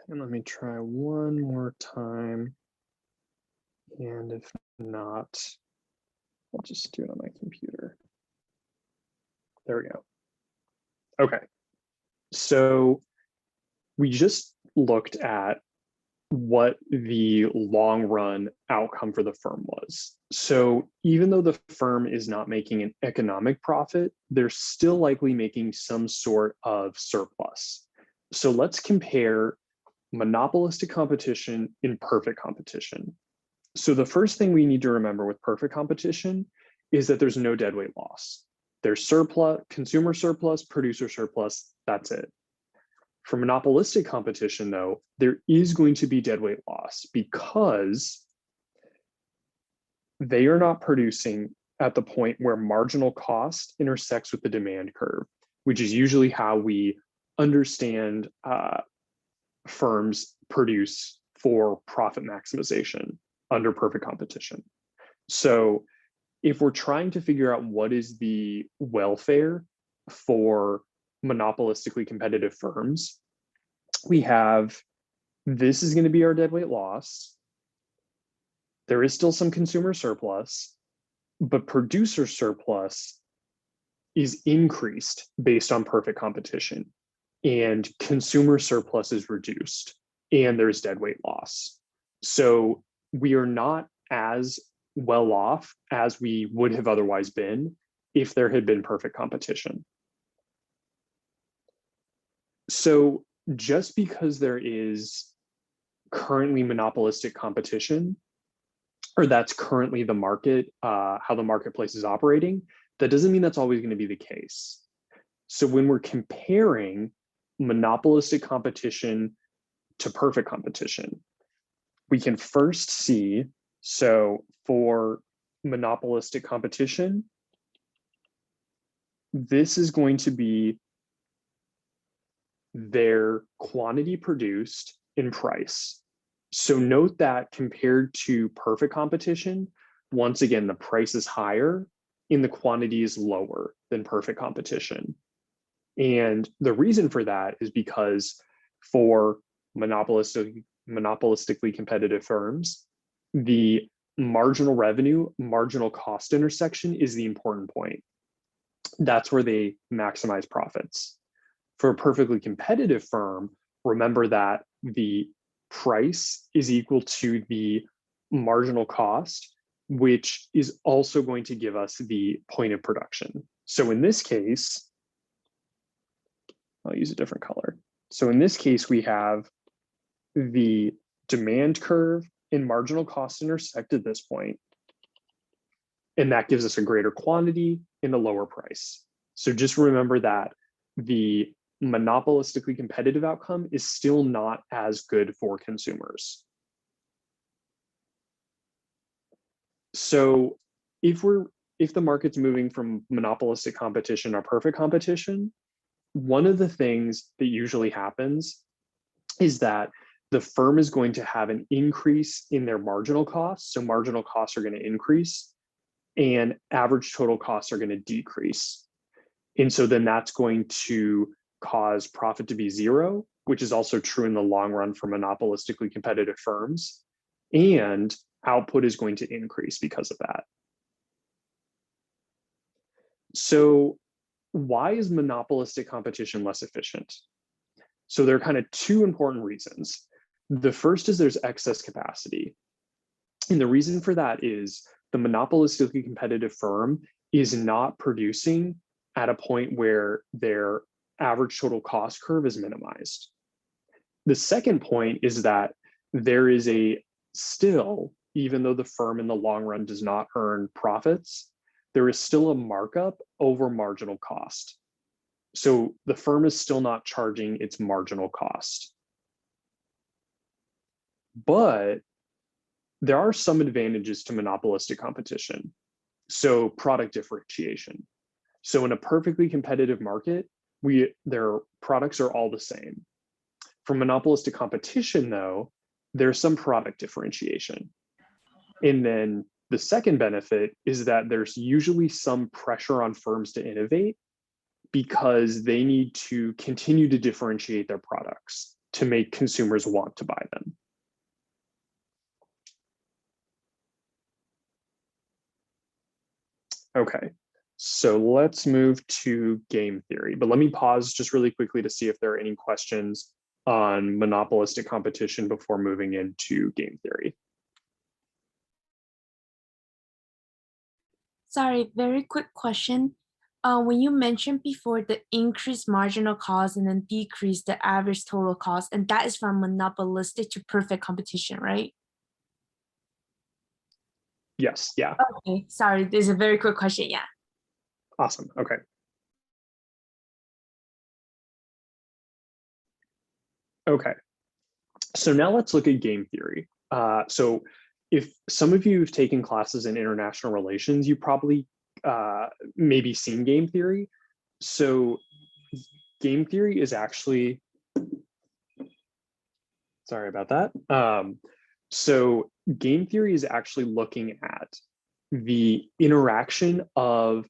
And let me try one more time. And if not, I'll just do it on my computer. There we go. Okay. So we just looked at what the long run outcome for the firm was. So even though the firm is not making an economic profit, they're still likely making some sort of surplus. So let's compare monopolistic competition in perfect competition. So the first thing we need to remember with perfect competition is that there's no deadweight loss. There's surplus, consumer surplus, producer surplus, that's it. For monopolistic competition, though, there is going to be deadweight loss because they are not producing at the point where marginal cost intersects with the demand curve, which is usually how we understand firms produce for profit maximization under perfect competition. So if we're trying to figure out what is the welfare for monopolistically competitive firms, we have, this is going to be our deadweight loss. There is still some consumer surplus, but producer surplus is increased based on perfect competition, and consumer surplus is reduced, and there's deadweight loss. So we are not as well off as we would have otherwise been if there had been perfect competition. So just because there is currently monopolistic competition, or that's currently the market, how the marketplace is operating, that doesn't mean that's always going to be the case. So when we're comparing monopolistic competition to perfect competition, we can first see, so for monopolistic competition, this is going to be their quantity produced in price. So note that compared to perfect competition, once again, the price is higher and the quantity is lower than perfect competition. And the reason for that is because for monopolistically competitive firms, the marginal revenue, marginal cost intersection is the important point. That's where they maximize profits. For a perfectly competitive firm, remember that the price is equal to the marginal cost, which is also going to give us the point of production. So in this case, I'll use a different color. So in this case, we have the demand curve and marginal cost intersect at this point, and that gives us a greater quantity and a lower price. So just remember that the monopolistically competitive outcome is still not as good for consumers. So if the market's moving from monopolistic competition to perfect competition, one of the things that usually happens is that the firm is going to have an increase in their marginal costs. So marginal costs are going to increase and average total costs are going to decrease. And so then that's going to cause profit to be zero, which is also true in the long run for monopolistically competitive firms. And output is going to increase because of that. So why is monopolistic competition less efficient? So there are kind of two important reasons. The first is there's excess capacity. And the reason for that is the monopolistically competitive firm is not producing at a point where their average total cost curve is minimized. The second point is that there is a still, even though the firm in the long run does not earn profits, there is still a markup over marginal cost. So the firm is still not charging its marginal cost. But there are some advantages to monopolistic competition. So product differentiation. So in a perfectly competitive market, their products are all the same. For monopolistic competition, though, there's some product differentiation. And then the second benefit is that there's usually some pressure on firms to innovate because they need to continue to differentiate their products to make consumers want to buy them. Okay, so let's move to game theory, but let me pause just really quickly to see if there are any questions on monopolistic competition before moving into game theory. Sorry, very quick question. When you mentioned before the increased marginal cost and then decrease the average total cost, and that is from monopolistic to perfect competition, right? Yes, yeah. Okay, sorry, this is a very quick question, yeah. Awesome, okay. Okay, so now let's look at game theory. So if some of you have taken classes in international relations, you probably maybe seen game theory. So game theory is actually, sorry about that. So game theory is actually looking at the interaction of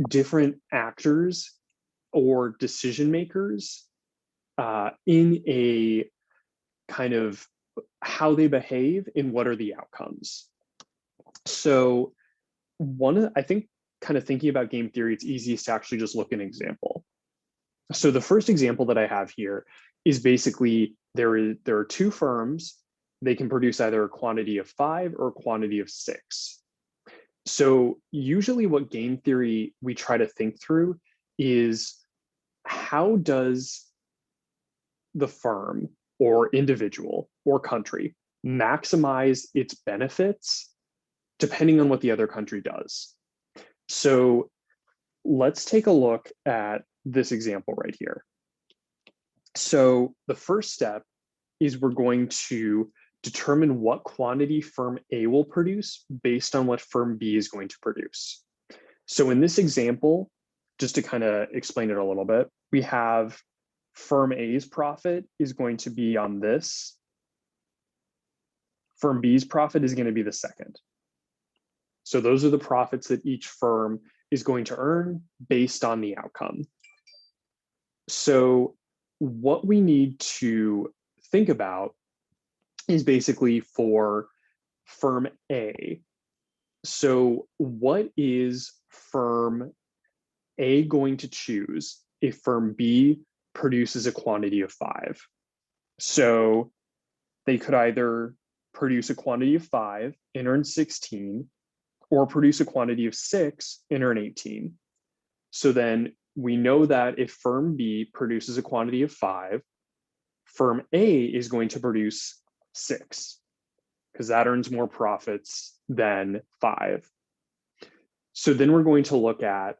different actors or decision makers in a kind of how they behave and what are the outcomes. So I think kind of thinking about game theory, it's easiest to actually just look at an example. So the first example that I have here is basically there are two firms. They can produce either a quantity of 5 or a quantity of 6. So usually what game theory we try to think through is how does the firm or individual or country maximize its benefits depending on what the other country does. So let's take a look at this example right here. So the first step is we're going to determine what quantity firm A will produce based on what firm B is going to produce. So in this example, just to kind of explain it a little bit, we have firm A's profit is going to be on this. Firm B's profit is going to be the second. So those are the profits that each firm is going to earn based on the outcome. So what we need to think about is basically for firm A. So what is firm A going to choose if firm B produces a quantity of 5? So they could either produce a quantity of 5 and earn 16, or produce a quantity of 6 and earn 18. So then we know that if firm B produces a quantity of 5, firm A is going to produce 6 because that earns more profits than 5. So then we're going to look at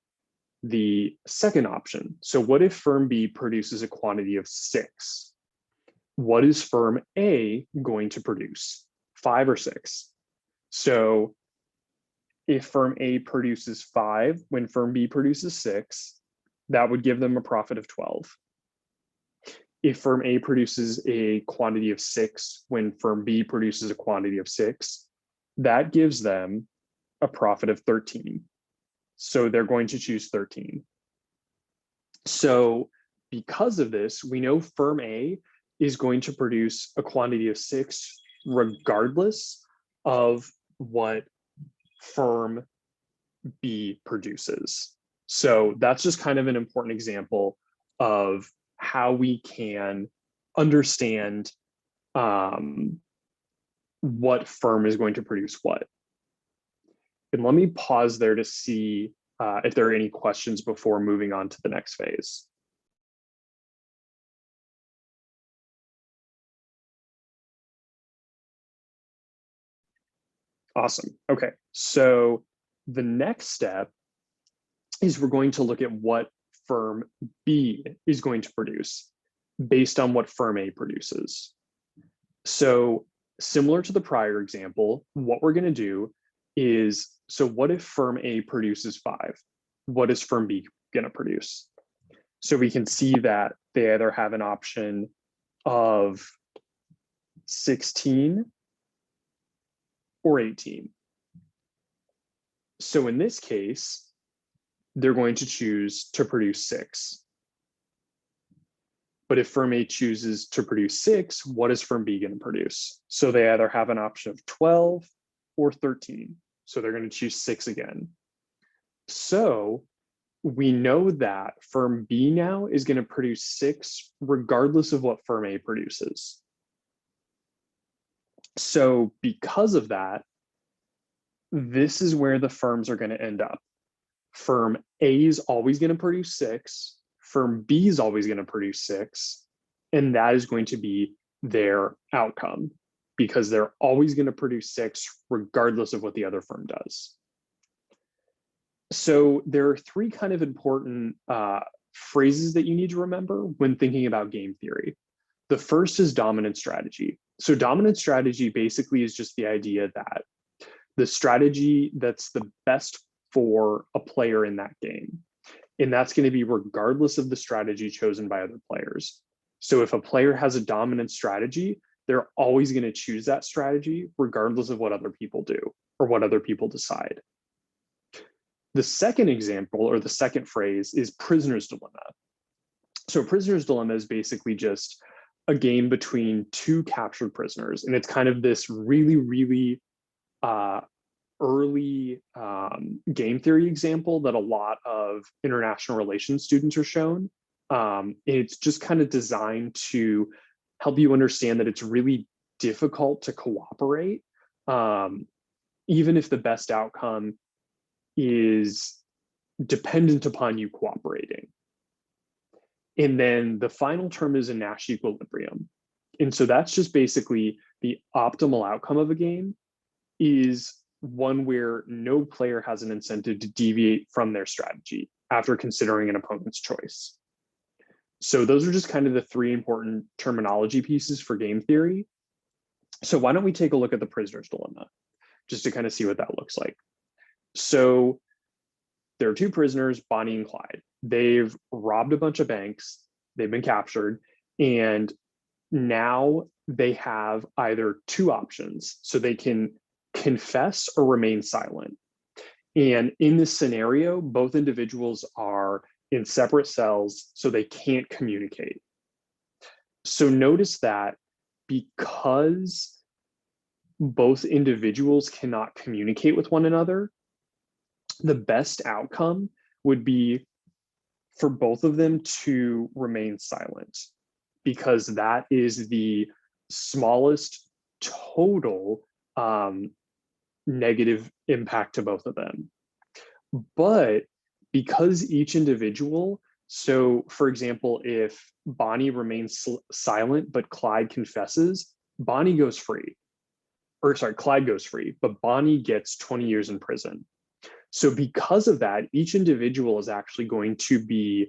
the second option. So what if firm B produces a quantity of 6? What is firm A going to produce? 5 or 6? So if firm A produces 5 when firm B produces 6, that would give them a profit of 12. If firm A produces a quantity of 6 when firm B produces a quantity of 6, that gives them a profit of 13. So they're going to choose 13. So because of this, we know firm A is going to produce a quantity of 6 regardless of what firm B produces. So that's just kind of an important example of how we can understand what firm is going to produce what. And let me pause there to see if there are any questions before moving on to the next phase. Awesome. Okay, so the next step is we're going to look at what firm B is going to produce based on what firm A produces. So similar to the prior example, what we're going to do is, so what if firm A produces 5? What is firm B going to produce? So we can see that they either have an option of 16 or 18. So in this case, they're going to choose to produce 6. But if firm A chooses to produce 6, what is firm B going to produce? So they either have an option of 12 or 13. So they're going to choose 6 again. So we know that firm B now is going to produce 6 regardless of what firm A produces. So because of that, this is where the firms are going to end up. Firm A is always going to produce 6. Firm B is always going to produce 6. And that is going to be their outcome because they're always going to produce 6 regardless of what the other firm does. So there are 3 kind of important phrases that you need to remember when thinking about game theory. The first is dominant strategy. So dominant strategy basically is just the idea that the strategy that's the best for a player in that game. And that's going to be regardless of the strategy chosen by other players. So if a player has a dominant strategy, they're always going to choose that strategy regardless of what other people do or what other people decide. The second example or the second phrase is prisoner's dilemma. So prisoner's dilemma is basically just a game between 2 captured prisoners. And it's kind of this really early game theory example that a lot of international relations students are shown. It's just kind of designed to help you understand that it's really difficult to cooperate, even if the best outcome is dependent upon you cooperating. And then the final term is a Nash equilibrium. And so that's just basically the optimal outcome of a game is one where no player has an incentive to deviate from their strategy after considering an opponent's choice. So those are just kind of the 3 important terminology pieces for game theory. So why don't we take a look at the prisoner's dilemma, just to kind of see what that looks like. So there are 2 prisoners, Bonnie and Clyde. They've robbed a bunch of banks, they've been captured, and now they have either 2 options. So they can confess or remain silent. And in this scenario, both individuals are in separate cells, so they can't communicate. So notice that because both individuals cannot communicate with one another, the best outcome would be for both of them to remain silent, because that is the smallest total negative impact to both of them. But because each individual, so for example, if Bonnie remains silent, but Clyde confesses, Bonnie goes free. Or sorry, Clyde goes free, but Bonnie gets 20 years in prison. So because of that, each individual is actually going to be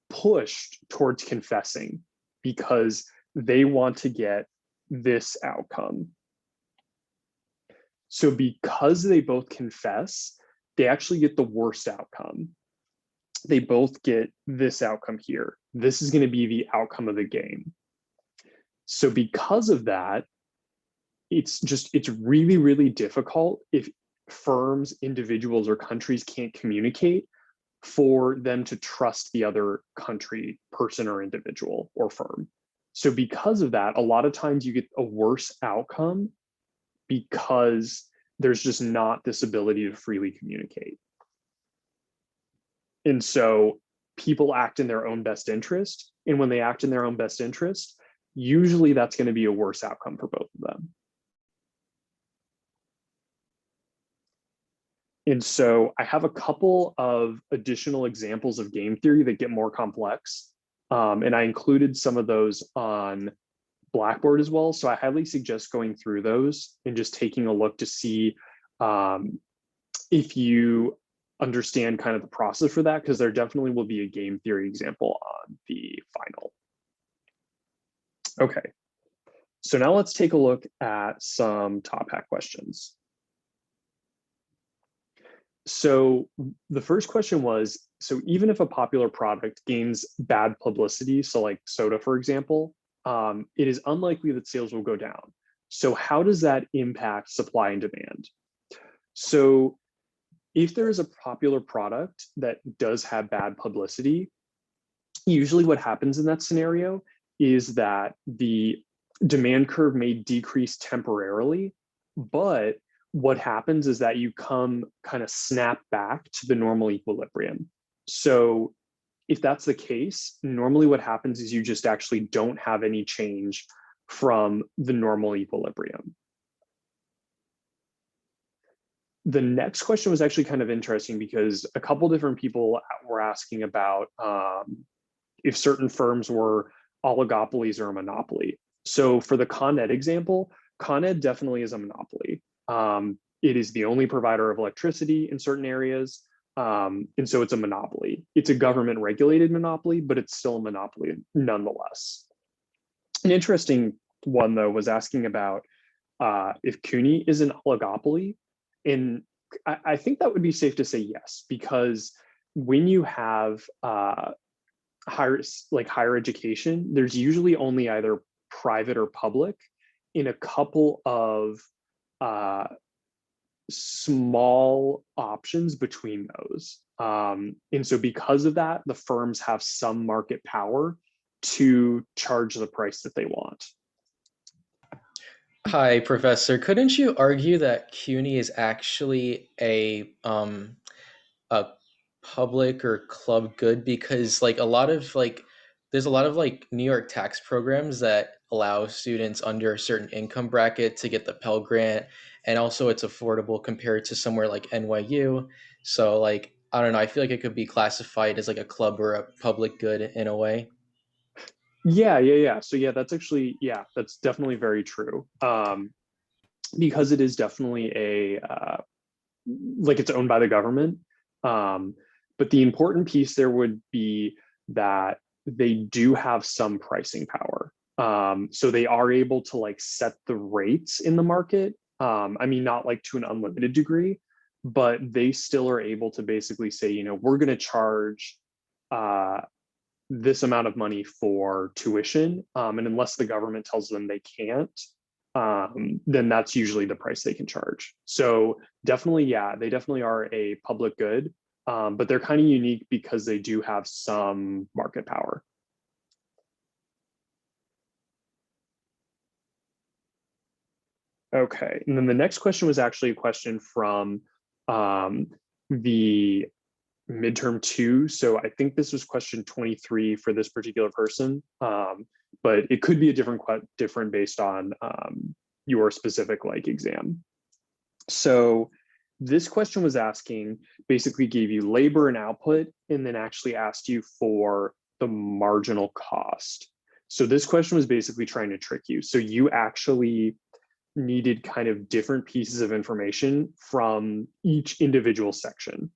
pushed towards confessing because they want to get this outcome. So because they both confess, they actually get the worst outcome. They both get this outcome here. This is going to be the outcome of the game. So because of that, it's really difficult if firms, individuals, or countries can't communicate for them to trust the other country, person or individual or firm. So because of that, a lot of times you get a worse outcome because there's just not this ability to freely communicate. And so people act in their own best interest. And when they act in their own best interest, usually that's going to be a worse outcome for both of them. And so I have a couple of additional examples of game theory that get more complex. And I included some of those on Blackboard as well. So I highly suggest going through those and just taking a look to see if you understand kind of the process for that, because there definitely will be a game theory example on the final. Okay, so now let's take a look at some top hat questions. So the first question was, so even if a popular product gains bad publicity, so like soda, for example, it is unlikely that sales will go down. So how does that impact supply and demand? So if there is a popular product that does have bad publicity, usually what happens in that scenario is that the demand curve may decrease temporarily, but what happens is that you kind of snap back to the normal equilibrium. So if that's the case, normally what happens is you just actually don't have any change from the normal equilibrium. The next question was actually kind of interesting because a couple different people were asking about if certain firms were oligopolies or a monopoly. So for the Con Ed example, Con Ed definitely is a monopoly. It is the only provider of electricity in certain areas. And so it's a monopoly. It's a government regulated monopoly, but it's still a monopoly nonetheless. An interesting one though was asking about if CUNY is an oligopoly. And I think that would be safe to say yes, because when you have higher education, there's usually only either private or public in a couple of small options between those. And so because of that, the firms have some market power to charge the price that they want. Hi, Professor. Couldn't you argue that CUNY is actually a public or club good? Because like there's a lot of like New York tax programs that allow students under a certain income bracket to get the Pell Grant, and also it's affordable compared to somewhere like NYU. So like I don't know, I feel like it could be classified as like a club or a public good in a way. Yeah. So yeah, that's actually, yeah, that's definitely very true. Because it is definitely like it's owned by the government. But the important piece there would be that they do have some pricing power. So they are able to like set the rates in the market. I mean, not like to an unlimited degree, but they still are able to basically say, you know, we're going to charge this amount of money for tuition. And unless the government tells them they can't, then that's usually the price they can charge. So definitely, yeah, they definitely are a public good, but they're kind of unique because they do have some market power. Okay, and then the next question was actually a question from the midterm 2. So I think this was question 23 for this particular person, but it could be a different based on your specific like exam. So this question was asking, basically gave you labor and output, and then actually asked you for the marginal cost. So this question was basically trying to trick you. So you actually needed kind of different pieces of information from each individual section.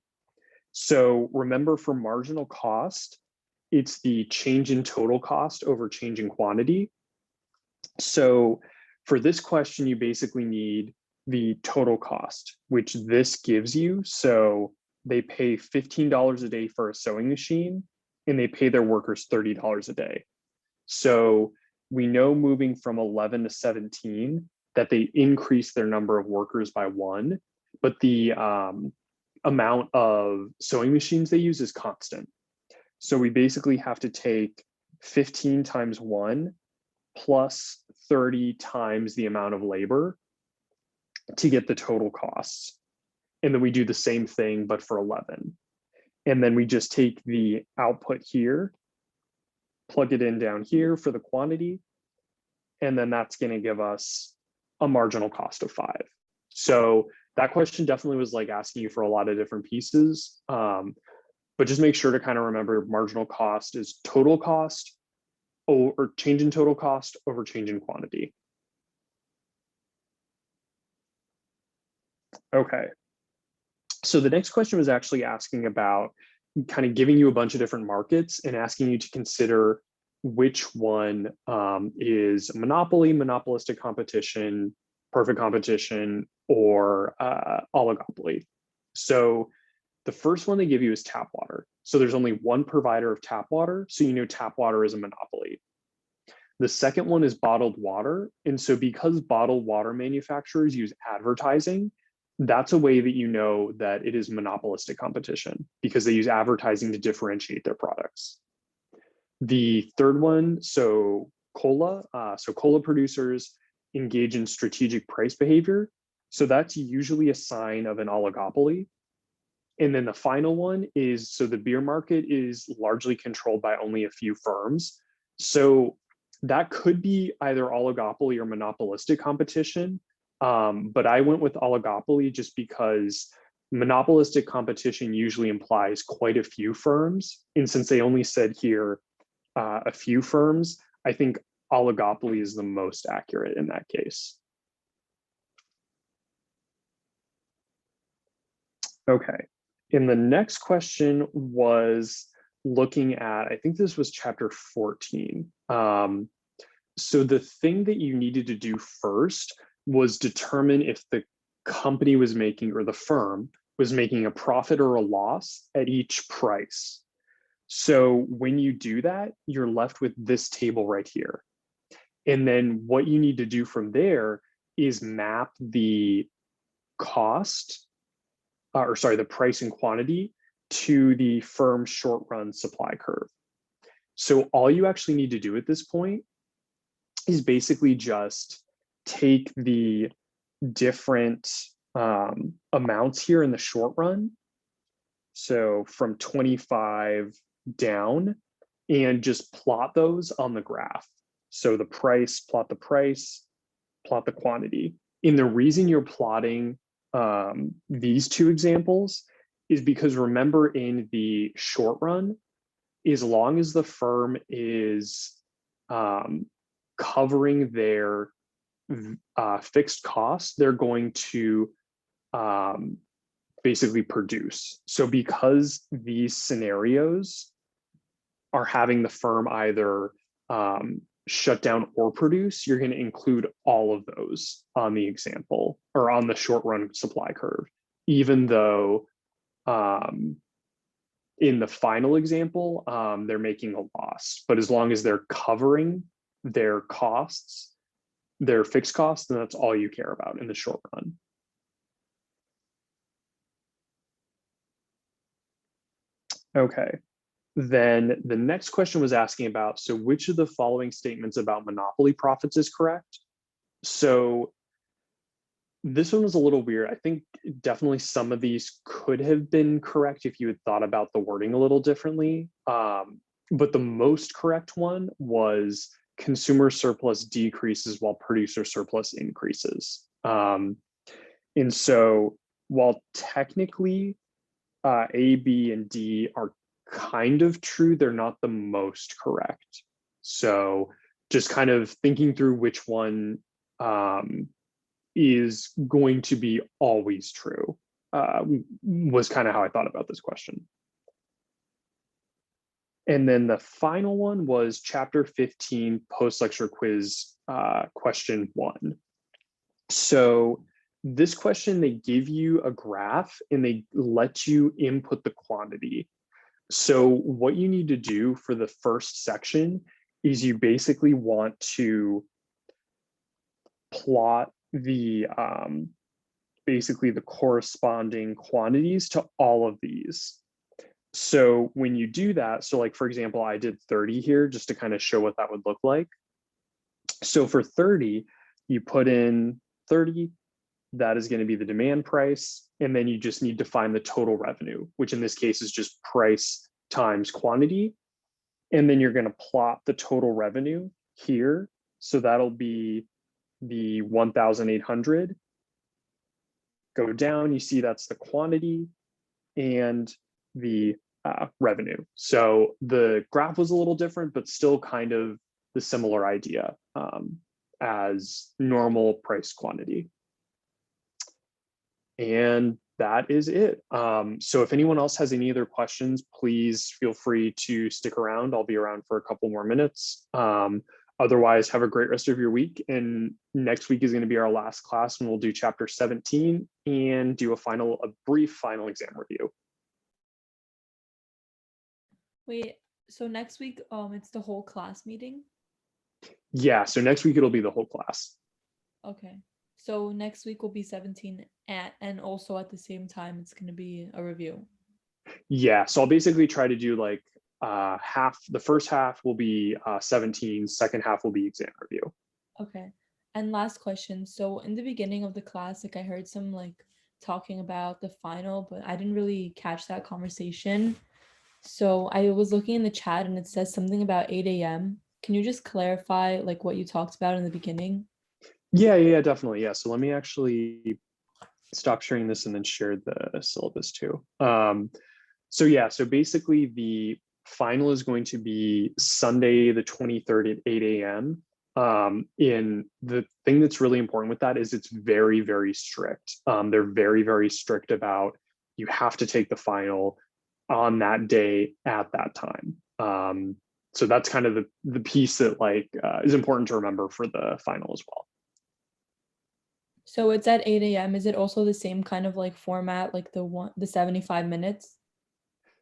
So remember, for marginal cost, it's the change in total cost over change in quantity. So for this question, you basically need the total cost, which this gives you. So they pay $15 a day for a sewing machine, and they pay their workers $30 a day. So we know moving from 11 to 17 that they increase their number of workers by 1, but the amount of sewing machines they use is constant. So we basically have to take 15 times 1 plus 30 times the amount of labor to get the total costs. And then we do the same thing, but for 11. And then we just take the output here, plug it in down here for the quantity, and then that's going to give us a marginal cost of 5. So that question definitely was like asking you for a lot of different pieces, but just make sure to kind of remember marginal cost is total cost or change in total cost over change in quantity. Okay. So the next question was actually asking about kind of giving you a bunch of different markets and asking you to consider which one is monopoly, monopolistic competition, perfect competition, or oligopoly. So the first one they give you is tap water. So there's only one provider of tap water, so you know tap water is a monopoly. The second one is bottled water. And so because bottled water manufacturers use advertising, that's a way that you know that it is monopolistic competition because they use advertising to differentiate their products. The third one, so cola producers engage in strategic price behavior. So that's usually a sign of an oligopoly. And then the final one is, so the beer market is largely controlled by only a few firms. So that could be either oligopoly or monopolistic competition. But I went with oligopoly just because monopolistic competition usually implies quite a few firms. And since they only said here a few firms, I think oligopoly is the most accurate in that case. Okay, and the next question was looking at, I think this was chapter 14. So the thing that you needed to do first was determine if the company was making, or the firm was making, a profit or a loss at each price. So when you do that, you're left with this table right here. And then what you need to do from there is map the cost, or sorry, the price and quantity to the firm short run supply curve. So all you actually need to do at this point is basically just take the different amounts here in the short run. So from 25 down, and just plot those on the graph. So the price, plot the quantity. And the reason you're plotting these two examples is because, remember, in the short run, as long as the firm is covering their fixed costs, they're going to basically produce. So because these scenarios are having the firm either shut down or produce, you're going to include all of those on the example, or on the short run supply curve, even though in the final example, they're making a loss. But as long as they're covering their costs, their fixed costs, then that's all you care about in the short run. Okay, then the next question was asking about, so which of the following statements about monopoly profits is correct? So this one was a little weird. I think definitely some of these could have been correct if you had thought about the wording a little differently. But the most correct one was consumer surplus decreases while producer surplus increases. And so while technically A, B, and D are kind of true, they're not the most correct. So just kind of thinking through which one is going to be always true was kind of how I thought about this question. And then the final one was chapter 15, post-lecture quiz, question 1. So this question, they give you a graph and they let you input the quantity. So what you need to do for the first section is you basically want to plot the basically the corresponding quantities to all of these. So when you do that, so like, for example, I did 30 here just to kind of show what that would look like. So for 30, you put in 30, that is going to be the demand price. And then you just need to find the total revenue, which in this case is just price times quantity. And then you're going to plot the total revenue here. So that'll be the 1,800. Go down, you see that's the quantity and the revenue. So the graph was a little different, but still kind of the similar idea as normal price quantity. And that is it. So if anyone else has any other questions, please feel free to stick around. I'll be around for a couple more minutes. Otherwise, have a great rest of your week. And next week is going to be our last class, and we'll do chapter 17 and do a brief final exam review. Wait, so next week, it's the whole class meeting? Yeah, so next week it'll be the whole class. Okay. So next week will be 17 and also at the same time, it's going to be a review. Yeah, so I'll basically try to do like the first half will be 17, second half will be exam review. Okay. And last question. So in the beginning of the class, like I heard some like talking about the final, but I didn't really catch that conversation. So I was looking in the chat and it says something about 8 a.m. Can you just clarify like what you talked about in the beginning? Yeah, definitely. Yeah, so let me actually stop sharing this and then share the syllabus too. So yeah, so basically the final is going to be Sunday, the 23rd at 8 a.m. In the thing that's really important with that is it's very, very strict. They're very, very strict about you have to take the final on that day at that time. So that's kind of the piece that like is important to remember for the final as well. So it's at 8 a.m. Is it also the same kind of like format, like the 75 minutes?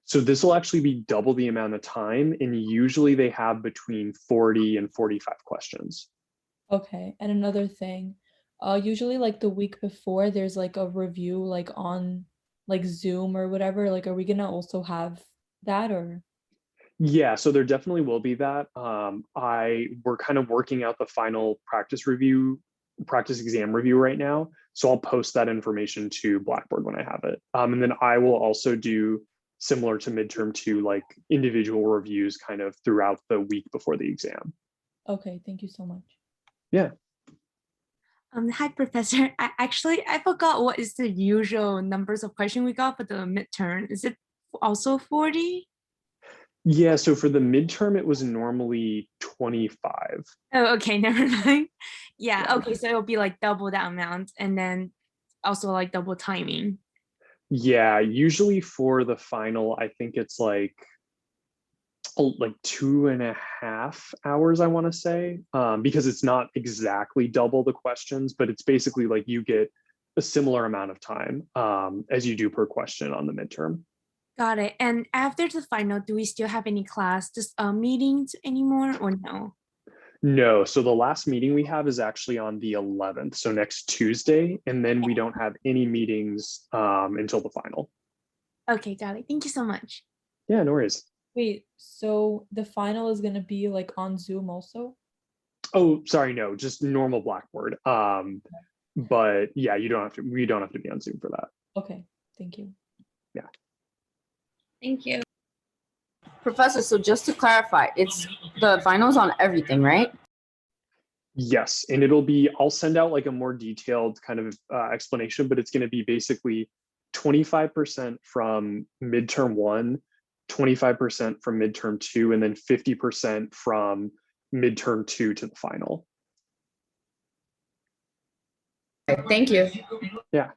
So this will actually be double the amount of time, and usually they have between 40 and 45 questions. Okay. And another thing, usually like the week before there's like a review like on like Zoom or whatever. Like, are we gonna also have that or? Yeah, so there definitely will be that. We're kind of working out the final practice exam review right now. So I'll post that information to Blackboard when I have it. And then I will also do similar to midterm 2, like individual reviews kind of throughout the week before the exam. Okay, thank you so much. Yeah. Hi, Professor. I forgot what is the usual numbers of question we got for the midterm. Is it also 40? Yeah, so for the midterm, it was normally 25. Oh, okay, never mind. Yeah, Yeah. okay, so it'll be like double that amount and then also like double timing. Yeah, usually for the final, I think it's like 2.5 hours, I want to say, because it's not exactly double the questions, but it's basically like you get a similar amount of time as you do per question on the midterm. Got it. And after the final, do we still have any class meetings anymore or no? No, so the last meeting we have is actually on the 11th, so next Tuesday, and then we don't have any meetings until the final. Okay, got it. Thank you so much. Yeah, no worries. Wait, so the final is gonna be like on Zoom also? Oh, sorry, no, just normal Blackboard. But yeah, we don't have to be on Zoom for that. Okay, thank you. Yeah. Thank you. Professor, so just to clarify, it's the finals on everything, right? Yes, and I'll send out like a more detailed kind of explanation, but it's going to be basically 25% from midterm 1, 25% from midterm 2, and then 50% from midterm 2 to the final. Thank you. Yeah.